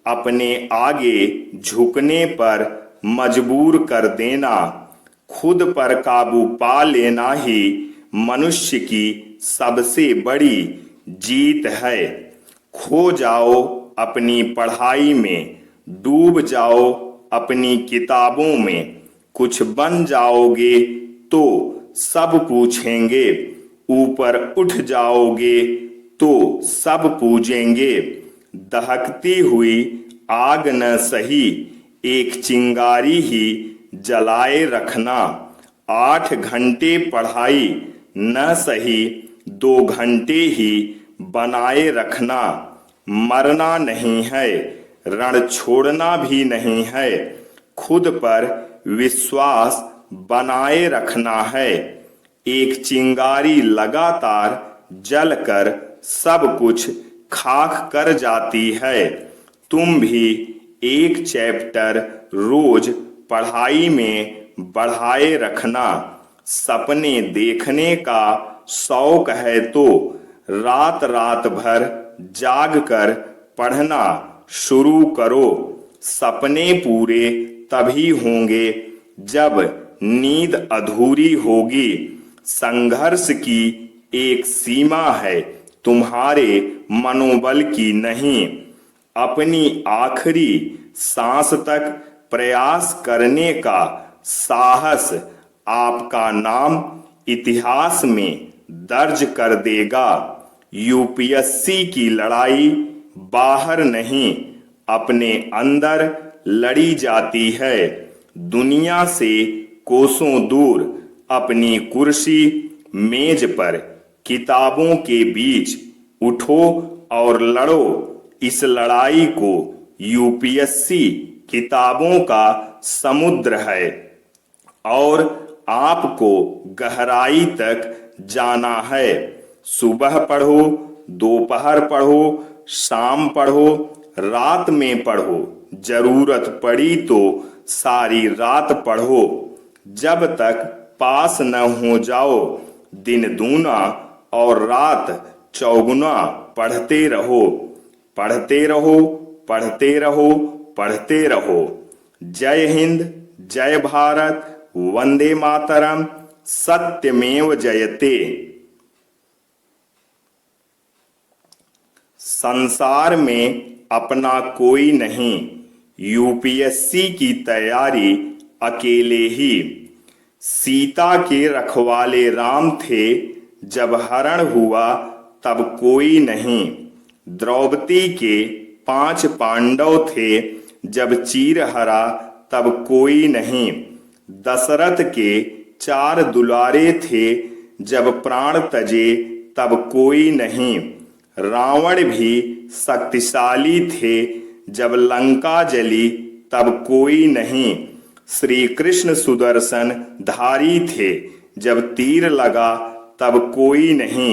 अपने आगे झुकने पर मजबूर कर देना। खुद पर काबू पा लेना ही मनुष्य की सबसे बड़ी जीत है। खो जाओ अपनी पढ़ाई में, डूब जाओ अपनी किताबों में, कुछ बन जाओगे तो सब पूछेंगे, ऊपर उठ जाओगे तो सब पूजेंगे। दहकती हुई आग न सही, एक चिंगारी ही जलाए रखना। 8 घंटे पढ़ाई न सही, 2 घंटे ही बनाए रखना। मरना नहीं है, रण छोड़ना भी नहीं है, खुद पर विश्वास बनाए रखना है। एक चिंगारी लगातार जलकर सब कुछ खाक कर जाती है। तुम भी एक चैप्टर रोज पढ़ाई में बढ़ाए रखना। सपने देखने का शौक है तो रात रात भर जाग कर पढ़ना शुरू करो। सपने पूरे तभी होंगे जब नींद अधूरी होगी। संघर्ष की एक सीमा है, तुम्हारे मनोबल की नहीं। अपनी आखिरी सांस तक प्रयास करने का साहस आपका नाम इतिहास में दर्ज कर देगा। यूपीएससी की लड़ाई बाहर नहीं, अपने अंदर लड़ी जाती है। दुनिया से कोसों दूर अपनी कुर्सी मेज पर किताबों के बीच उठो और लड़ो इस लड़ाई को। यूपीएससी किताबों का समुद्र है और आपको गहराई तक जाना है। सुबह पढ़ो, दोपहर पढ़ो, शाम पढ़ो, रात में पढ़ो, जरूरत पड़ी तो सारी रात पढ़ो। जब तक पास न हो जाओ, दिन दूना और रात चौगुना पढ़ते रहो, पढ़ते रहो, पढ़ते रहो, पढ़ते रहो। जय हिंद, जय भारत, वंदे मातरम, सत्यमेव जयते। संसार में अपना कोई नहीं, यूपीएससी की तैयारी अकेले ही। सीता के रखवाले राम थे, जब हरण हुआ तब कोई नहीं। द्रौपदी के 5 पांडव थे, जब चीर हरा तब कोई नहीं। दशरथ के 4 दुलारे थे, जब प्राण तजे तब कोई नहीं। रावण भी शक्तिशाली थे, जब लंका जली तब कोई नहीं। श्री कृष्ण सुदर्शन धारी थे, जब तीर लगा तब कोई नहीं।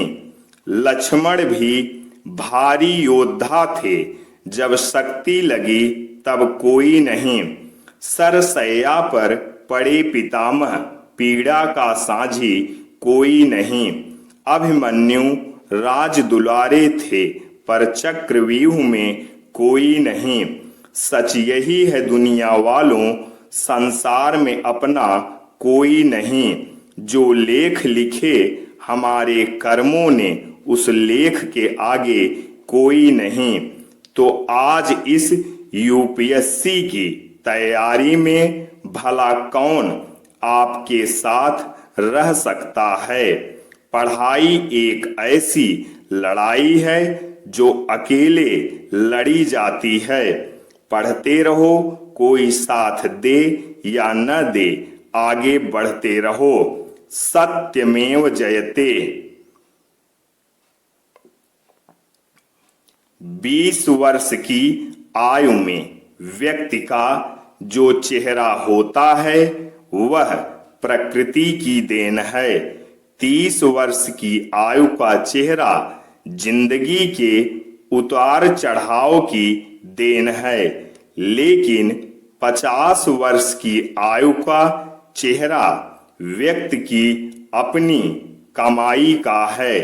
लक्ष्मण भी भारी योद्धा थे, जब शक्ति लगी तब कोई नहीं। सरसैया पर पड़े पितामह, पीड़ा का साझी कोई नहीं। अभिमन्यु राज दुलारे थे, पर चक्रव्यूह में कोई नहीं। सच यही है दुनिया वालों, संसार में अपना कोई नहीं। जो लेख लिखे हमारे कर्मों ने, उस लेख के आगे कोई नहीं। तो आज इस यूपीएससी की तैयारी में भला कौन आपके साथ रह सकता है। पढ़ाई एक ऐसी लड़ाई है जो अकेले लड़ी जाती है। पढ़ते रहो, कोई साथ दे या न दे, आगे बढ़ते रहो। सत्यमेव जयते। 20 वर्ष की आयु में व्यक्ति का जो चेहरा होता है वह प्रकृति की देन है। 30 वर्ष की आयु का चेहरा जिंदगी के उतार चढ़ाव की देन है। लेकिन 50 वर्ष की आयु का चेहरा व्यक्ति की अपनी कमाई का है।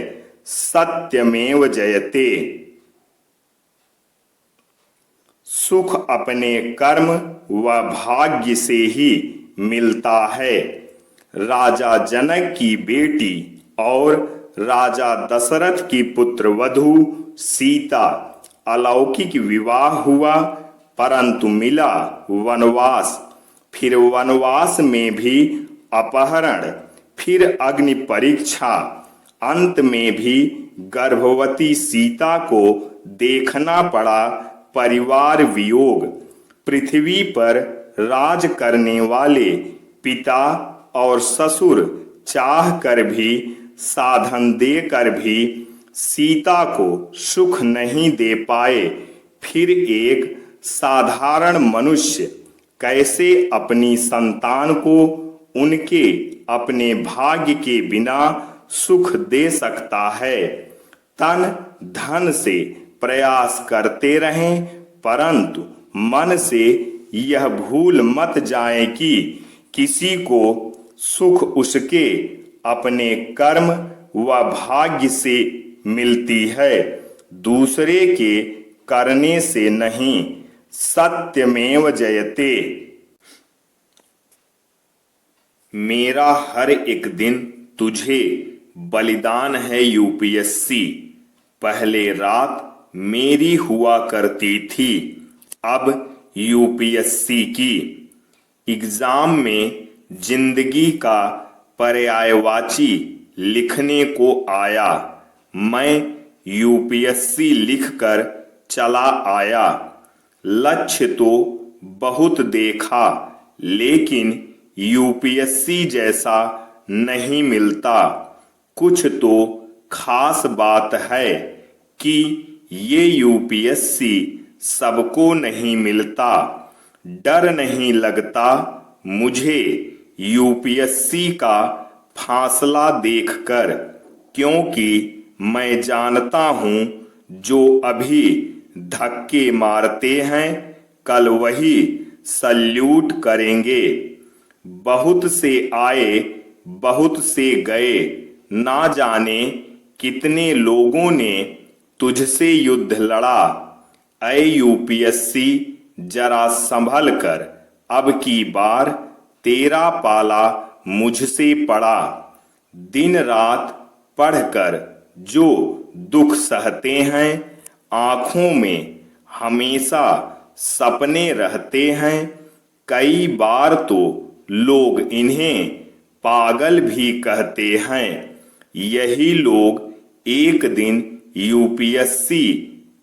सत्यमेव जयते। सुख अपने कर्म व भाग्य से ही मिलता है। राजा जनक की बेटी और राजा दशरथ की पुत्र वधू सीता अलौकिक विवाह हुआ, परंतु मिला वनवास। फिर वनवास में भी अपहरण, फिर अग्नि परीक्षा, अंत में भी गर्भवती सीता को देखना पड़ा परिवार वियोग। पृथ्वी पर राज करने वाले पिता और ससुर चाह कर भी, साधन देकर भी सीता को सुख नहीं दे पाए। फिर एक साधारण मनुष्य कैसे अपनी संतान को उनके अपने भाग्य के बिना सुख दे सकता है। तन धन से प्रयास करते रहें, परंतु मन से यह भूल मत जाए कि किसी को सुख उसके अपने कर्म व भाग्य से मिलती है, दूसरे के करने से नहीं। सत्यमेव जयते। मेरा हर एक दिन तुझे बलिदान है यूपीएससी। पहले रात मेरी हुआ करती थी, अब यूपीएससी की। एग्जाम में जिंदगी का पर्यायवाची लिखने को आया। मैं यूपीएससी लिखकर चला आया। लक्ष्य तो बहुत देखा, लेकिन यूपीएससी जैसा नहीं मिलता। कुछ तो खास बात है कि ये यूपीएससी सबको नहीं मिलता। डर नहीं लगता मुझे यूपीएससी का फासला देखकर, क्योंकि मैं जानता हूं जो अभी धक्के मारते हैं कल वही सल्यूट करेंगे। बहुत से आए बहुत से गए, ना जाने कितने लोगों ने तुझसे युद्ध लड़ा। ऐ यूपीएससी जरा संभल कर, अब की बार तेरा पाला मुझसे पड़ा। दिन रात पढ़कर जो दुख सहते हैं, आंखों में हमेशा सपने रहते हैं। कई बार तो लोग इन्हें पागल भी कहते हैं। यही लोग एक दिन यूपीएससी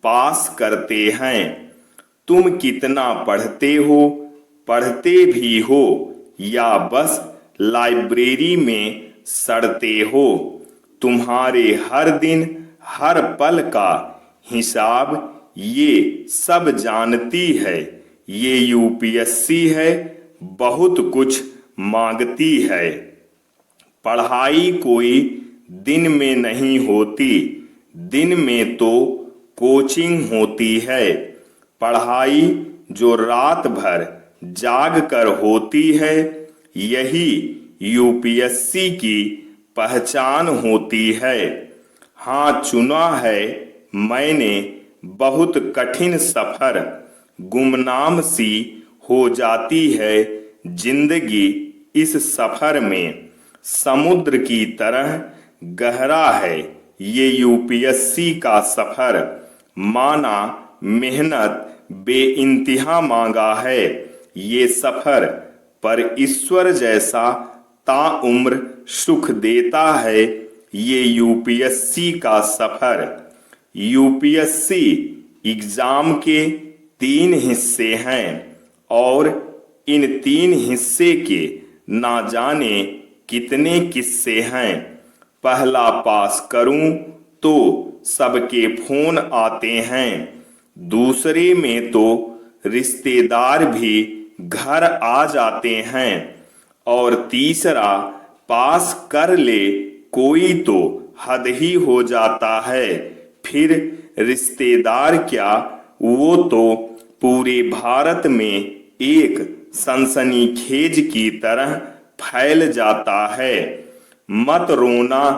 पास करते हैं। तुम कितना पढ़ते हो, पढ़ते भी हो या बस लाइब्रेरी में सड़ते हो? तुम्हारे हर दिन हर पल का हिसाब ये सब जानती है। ये यूपीएससी है, बहुत कुछ मांगती है। पढ़ाई कोई दिन में नहीं होती, दिन में तो कोचिंग होती है। पढ़ाई जो रात भर जाग कर होती है, यही यूपीएससी की पहचान होती है। हाँ, चुना है मैंने बहुत कठिन सफर। गुमनाम सी हो जाती है जिंदगी इस सफर में। समुद्र की तरह गहरा है ये यूपीएससी का सफर। माना मेहनत बेइंतहा मांगा है ये सफर, पर ईश्वर जैसा ताउम्र सुख देता है ये यूपीएससी का सफर। यूपीएससी एग्जाम के 3 हिस्से हैं और इन 3 हिस्से के ना जाने कितने किस्से हैं। पहला पास करूं तो सबके फोन आते हैं, दूसरे में तो रिश्तेदार भी घर आ जाते हैं, और तीसरा पास कर ले कोई तो हद ही हो जाता है। फिर रिश्तेदार क्या, वो तो पूरे भारत में एक सनसनीखेज की तरह फैल जाता है। मत रोना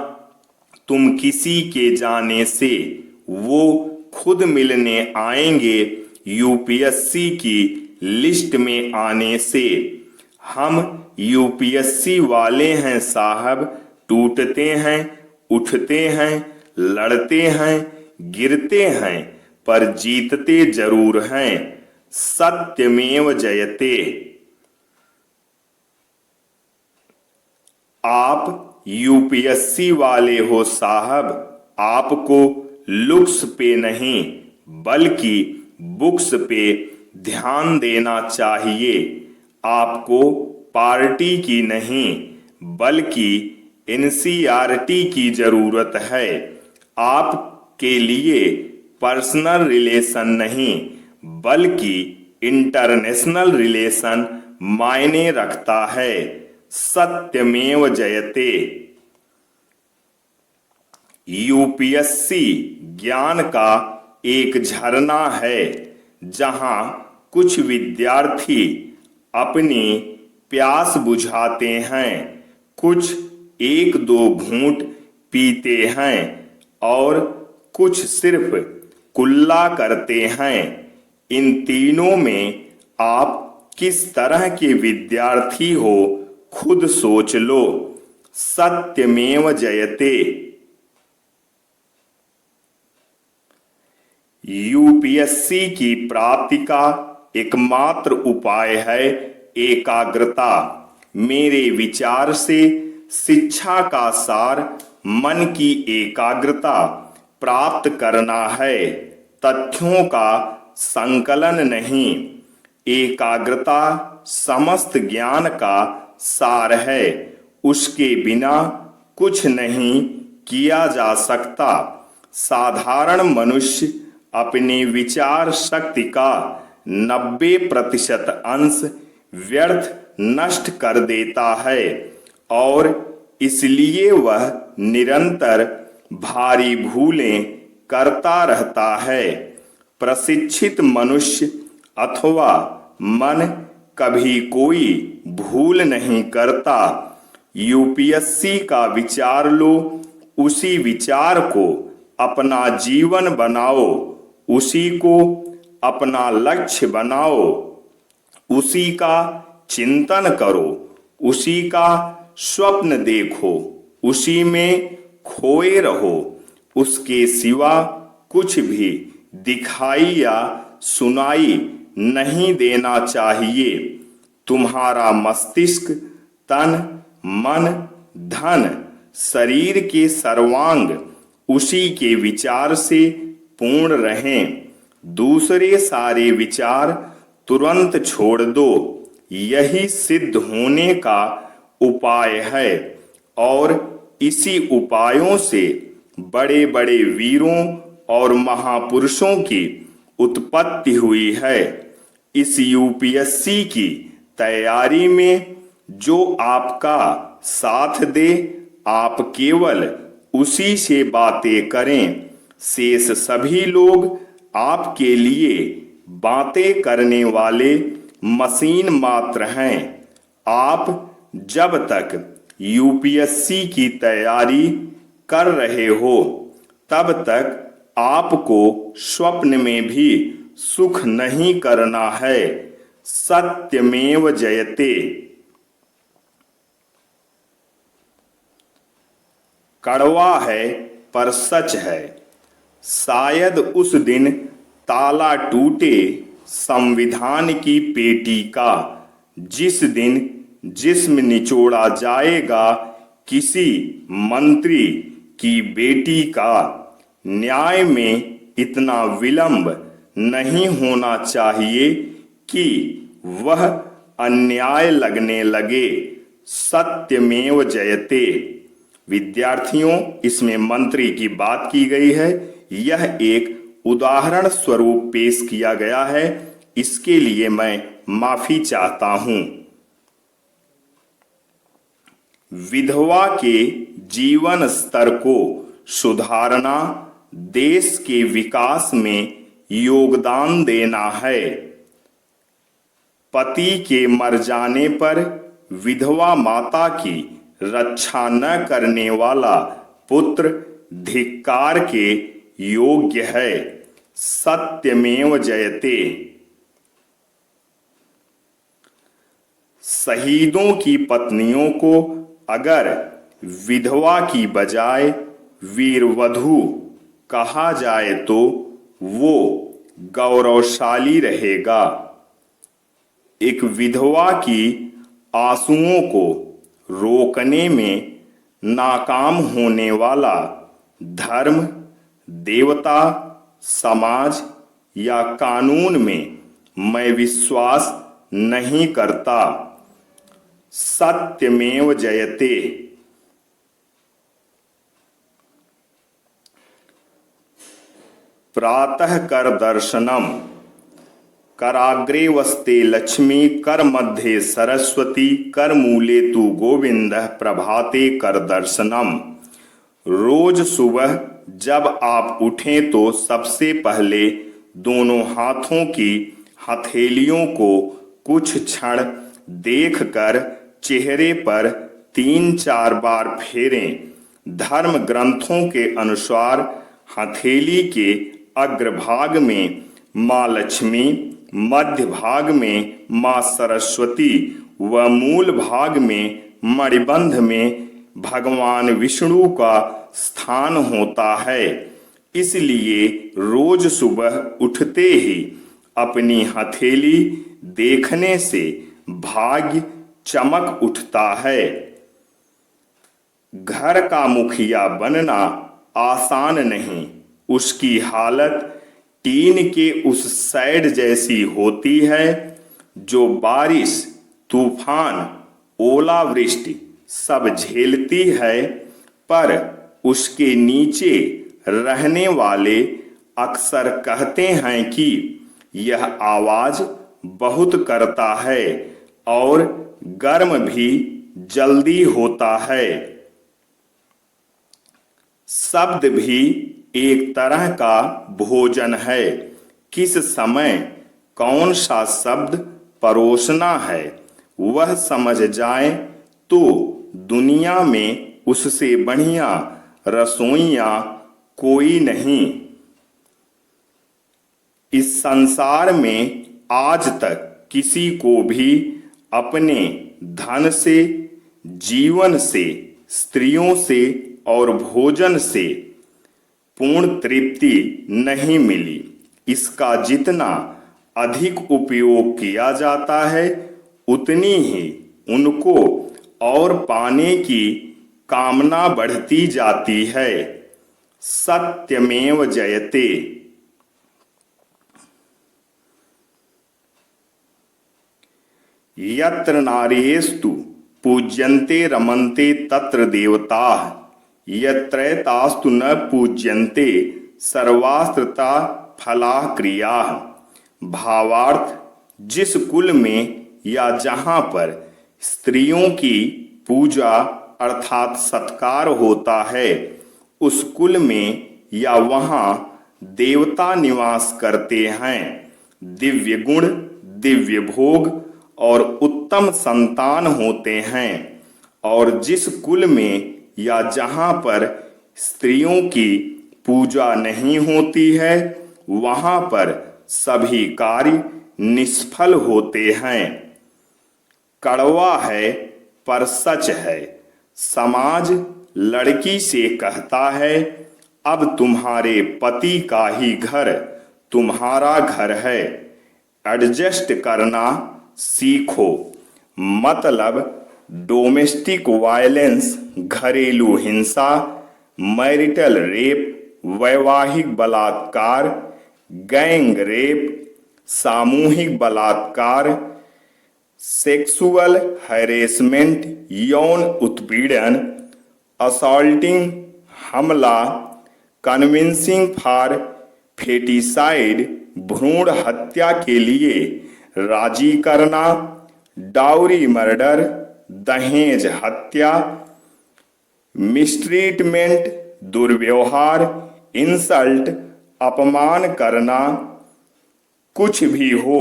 तुम किसी के जाने से, वो खुद मिलने आएंगे यूपीएससी की लिस्ट में आने से। हम यूपीएससी वाले हैं साहब, टूटते हैं, उठते हैं, लड़ते हैं, गिरते हैं, पर जीतते जरूर हैं। सत्यमेव जयते। आप यूपीएससी वाले हो साहब, आपको लुक्स पे नहीं बल्कि बुक्स पे ध्यान देना चाहिए। आपको पार्टी की नहीं बल्कि एनसीईआरटी की जरूरत है। आपके लिए पर्सनल रिलेशन नहीं बल्कि इंटरनेशनल रिलेशन मायने रखता है। सत्यमेव जयते। यूपीएससी ज्ञान का एक झरना है जहां कुछ विद्यार्थी अपनी प्यास बुझाते हैं, कुछ एक दो घूंट पीते हैं और कुछ सिर्फ कुल्ला करते हैं। इन तीनों में आप किस तरह के विद्यार्थी हो, खुद सोच लो। सत्यमेव जयते। यूपीएससी की प्राप्ति का एकमात्र उपाय है एकाग्रता। मेरे विचार से शिक्षा का सार मन की एकाग्रता प्राप्त करना है, तथ्यों का संकलन नहीं। एकाग्रता समस्त ज्ञान का सार है, उसके बिना कुछ नहीं किया जा सकता। साधारण मनुष्य अपने विचार शक्ति का 90% अंश व्यर्थ नष्ट कर देता है और इसलिए वह निरंतर भारी भूलें करता रहता है। प्रशिक्षित मनुष्य अथवा मन कभी कोई भूल नहीं करता। यूपीएससी का विचार लो, उसी विचार को अपना जीवन बनाओ, उसी को अपना लक्ष्य बनाओ, उसी का चिंतन करो, उसी का स्वप्न देखो, उसी में खोए रहो। उसके सिवा कुछ भी दिखाई या सुनाई नहीं देना चाहिए। तुम्हारा मस्तिष्क, तन, मन, धन, शरीर के सर्वांग उसी के विचार से पूर्ण रहें। दूसरे सारे विचार तुरंत छोड़ दो। यही सिद्ध होने का उपाय है और इसी उपायों से बड़े बड़े वीरों और महापुरुषों की उत्पत्ति हुई है। इस यूपीएससी की तैयारी में जो आपका साथ दे, आप केवल उसी से बातें करें। शेष सभी लोग आपके लिए बातें करने वाले मशीन मात्र हैं। आप जब तक यूपीएससी की तैयारी कर रहे हो तब तक आपको स्वप्न में भी सुख नहीं करना है। सत्यमेव जयते। कड़वा है पर सच है। शायद उस दिन ताला टूटे संविधान की पेटी का, जिस दिन जिस्म निचोड़ा जाएगा किसी मंत्री की बेटी का। न्याय में इतना विलंब नहीं होना चाहिए कि वह अन्याय लगने लगे। सत्यमेव जयते। विद्यार्थियों, इसमें मंत्री की बात की गई है। यह एक उदाहरण स्वरूप पेश किया गया है, इसके लिए मैं माफी चाहता हूं। विधवा के जीवन स्तर को सुधारना देश के विकास में योगदान देना है। पति के मर जाने पर विधवा माता की रक्षा न करने वाला पुत्र धिक्कार के योग्य है। सत्यमेव जयते। शहीदों की पत्नियों को अगर विधवा की बजाय वीरवधू कहा जाए तो वो गौरवशाली रहेगा। एक विधवा की आंसुओं को रोकने में नाकाम होने वाला धर्म, देवता, समाज या कानून में मैं विश्वास नहीं करता। सत्यमेव जयते। प्रातः कर दर्शनम कराग्रे वस्ते लक्ष्मी कर मध्ये सरस्वती कर मूले तु गोविंद प्रभाते कर दर्शनम। रोज सुबह जब आप उठें तो सबसे पहले दोनों हाथों की हथेलियों को कुछ क्षण देखकर चेहरे पर 3-4 बार फेरें। धर्म ग्रंथों के अनुसार हथेली के अग्रभाग में माँ लक्ष्मी, मध्य भाग में माँ सरस्वती व मूल भाग में मणिबंध में भगवान विष्णु का स्थान होता है। इसलिए रोज सुबह उठते ही अपनी हथेली देखने से भाग्य चमक उठता है। घर का मुखिया बनना आसान नहीं। उसकी हालत टीन के उस सैड जैसी होती है जो बारिश, तूफान, ओलावृष्टि सब झेलती है, पर उसके नीचे रहने वाले अक्सर कहते हैं कि यह आवाज बहुत करता है और गर्म भी जल्दी होता है। शब्द भी एक तरह का भोजन है। किस समय कौन सा शब्द परोसना है वह समझ जाए तो दुनिया में उससे बढ़िया रसोइया कोई नहीं। इस संसार में आज तक किसी को भी अपने धन से, जीवन से, स्त्रियों से और भोजन से पूर्ण तृप्ति नहीं मिली। इसका जितना अधिक उपयोग किया जाता है उतनी ही उनको और पाने की कामना बढ़ती जाती है। सत्यमेव जयते। यत्र नार्यस्तु पूज्यन्ते रमन्ते तत्र देवताः यत्रैतास्तु न पूज्यन्ते सर्वास्त्रता फलाः क्रियाः। भावार्थ, जिस कुल में या जहाँ पर स्त्रियों की पूजा अर्थात सत्कार होता है उस कुल में या वहाँ देवता निवास करते हैं। दिव्य गुण, दिव्य भोग और उत्तम संतान होते हैं। और जिस कुल में या जहाँ पर स्त्रियों की पूजा नहीं होती है वहाँ पर सभी कार्य निष्फल होते हैं। कड़वा है पर सच है। समाज लड़की से कहता है अब तुम्हारे पति का ही घर तुम्हारा घर है, एडजस्ट करना सीखो। मतलब डोमेस्टिक वायलेंस, घरेलू हिंसा, मैरिटल रेप, वैवाहिक बलात्कार, गैंग रेप, सामूहिक बलात्कार, सेक्सुअल हैरेसमेंट, यौन उत्पीड़न, असॉल्टिंग, हमला, कन्विंसिंग फॉर फेटिसाइड, भ्रूण हत्या के लिए राजी करना, डाउरी मर्डर, दहेज हत्या, मिसट्रीटमेंट, दुर्व्यवहार, इंसल्ट, अपमान करना, कुछ भी हो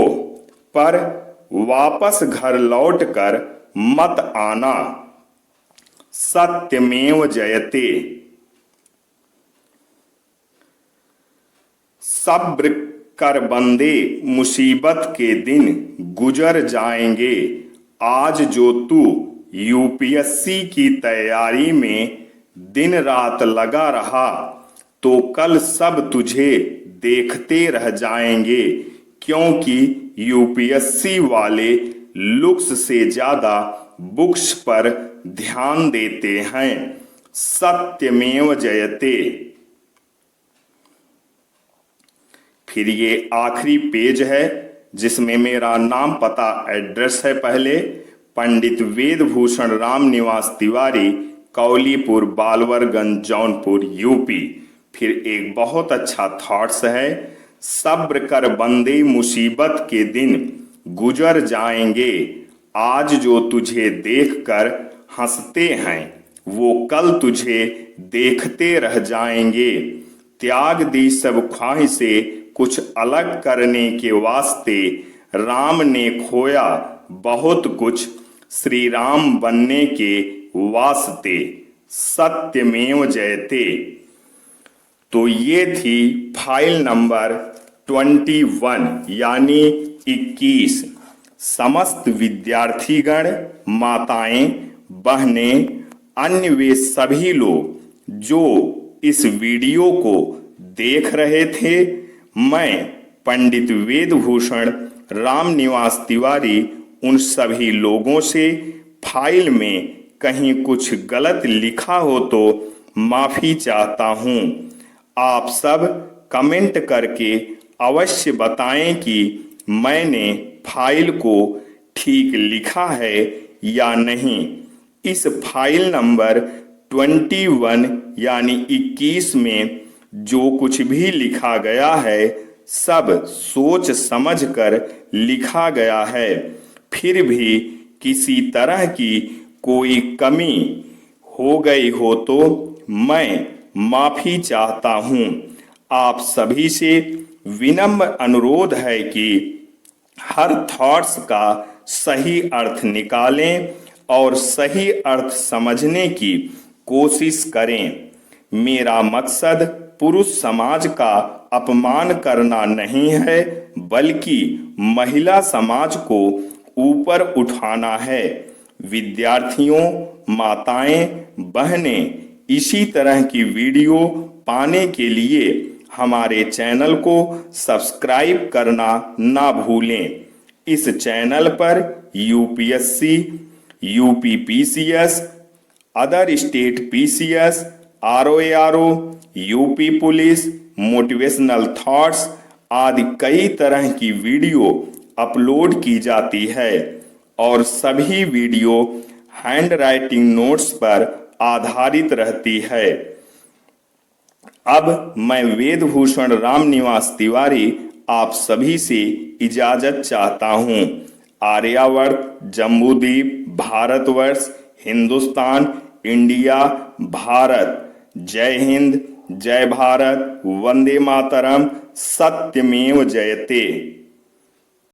पर वापस घर लौटकर मत आना। सत्यमेव जयते। सब्र कर बंदे, मुसीबत के दिन गुजर जाएंगे। आज जो तू यूपीएससी की तैयारी में दिन रात लगा रहा, तो कल सब तुझे देखते रह जाएंगे, क्योंकि यूपीएससी वाले लुक्स से ज्यादा बुक्स पर ध्यान देते हैं। सत्यमेव जयते। फिर ये आखिरी पेज है जिसमें मेरा नाम, पता, एड्रेस है। पहले पंडित वेदभूषण राम निवास तिवारी, कौलीपुर, बालवरगंज, जौनपुर, यूपी। फिर एक बहुत अच्छा थॉट्स है, सब्र कर बंदे, मुसीबत के दिन गुजर जाएंगे। आज जो तुझे देखकर हंसते हैं, वो कल तुझे देखते रह जाएंगे। त्याग दी सब ख्वाहिशें कुछ अलग करने के वास्ते, राम ने खोया बहुत कुछ श्री राम बनने के वास्ते। सत्यमेव जयते। तो ये थी फाइल नंबर 21 यानी 21। समस्त विद्यार्थीगण, माताएं, बहनें, अन्य वे सभी लोग जो इस वीडियो को देख रहे थे, मैं पंडित वेदभूषण राम निवास तिवारी उन सभी लोगों से फाइल में कहीं कुछ गलत लिखा हो तो माफी चाहता हूं। आप सब कमेंट करके अवश्य बताएं कि मैंने फाइल को ठीक लिखा है या नहीं। इस फाइल नंबर 21 यानी 21 में जो कुछ भी लिखा गया है, सब सोच समझकर लिखा गया है। फिर भी किसी तरह की कोई कमी हो गई हो तो मैं माफी चाहता हूं। आप सभी से विनम्र अनुरोध है कि हर थॉट्स का सही अर्थ निकालें और सही अर्थ समझने की कोशिश करें। मेरा मकसद पुरुष समाज का अपमान करना नहीं है, बल्कि महिला समाज को ऊपर उठाना है। विद्यार्थियों, माताएं, बहनें, इसी तरह की वीडियो पाने के लिए हमारे चैनल को सब्सक्राइब करना ना भूलें। इस चैनल पर UPSC, UPPCS, other state PCS, RO ARO, UP police, motivational thoughts आदि कई तरह की वीडियो अपलोड की जाती है और सभी वीडियो हैंड राइटिंग नोट्स पर आधारित रहती है। अब मैं वेदभूषण राम निवास तिवारी आप सभी से इजाजत चाहता हूँ। आर्यावर्त, जम्बूद्वीप, भारतवर्ष, हिंदुस्तान, इंडिया, भारत। जय हिंद, जय भारत, वंदे मातरम, सत्यमेव जयते।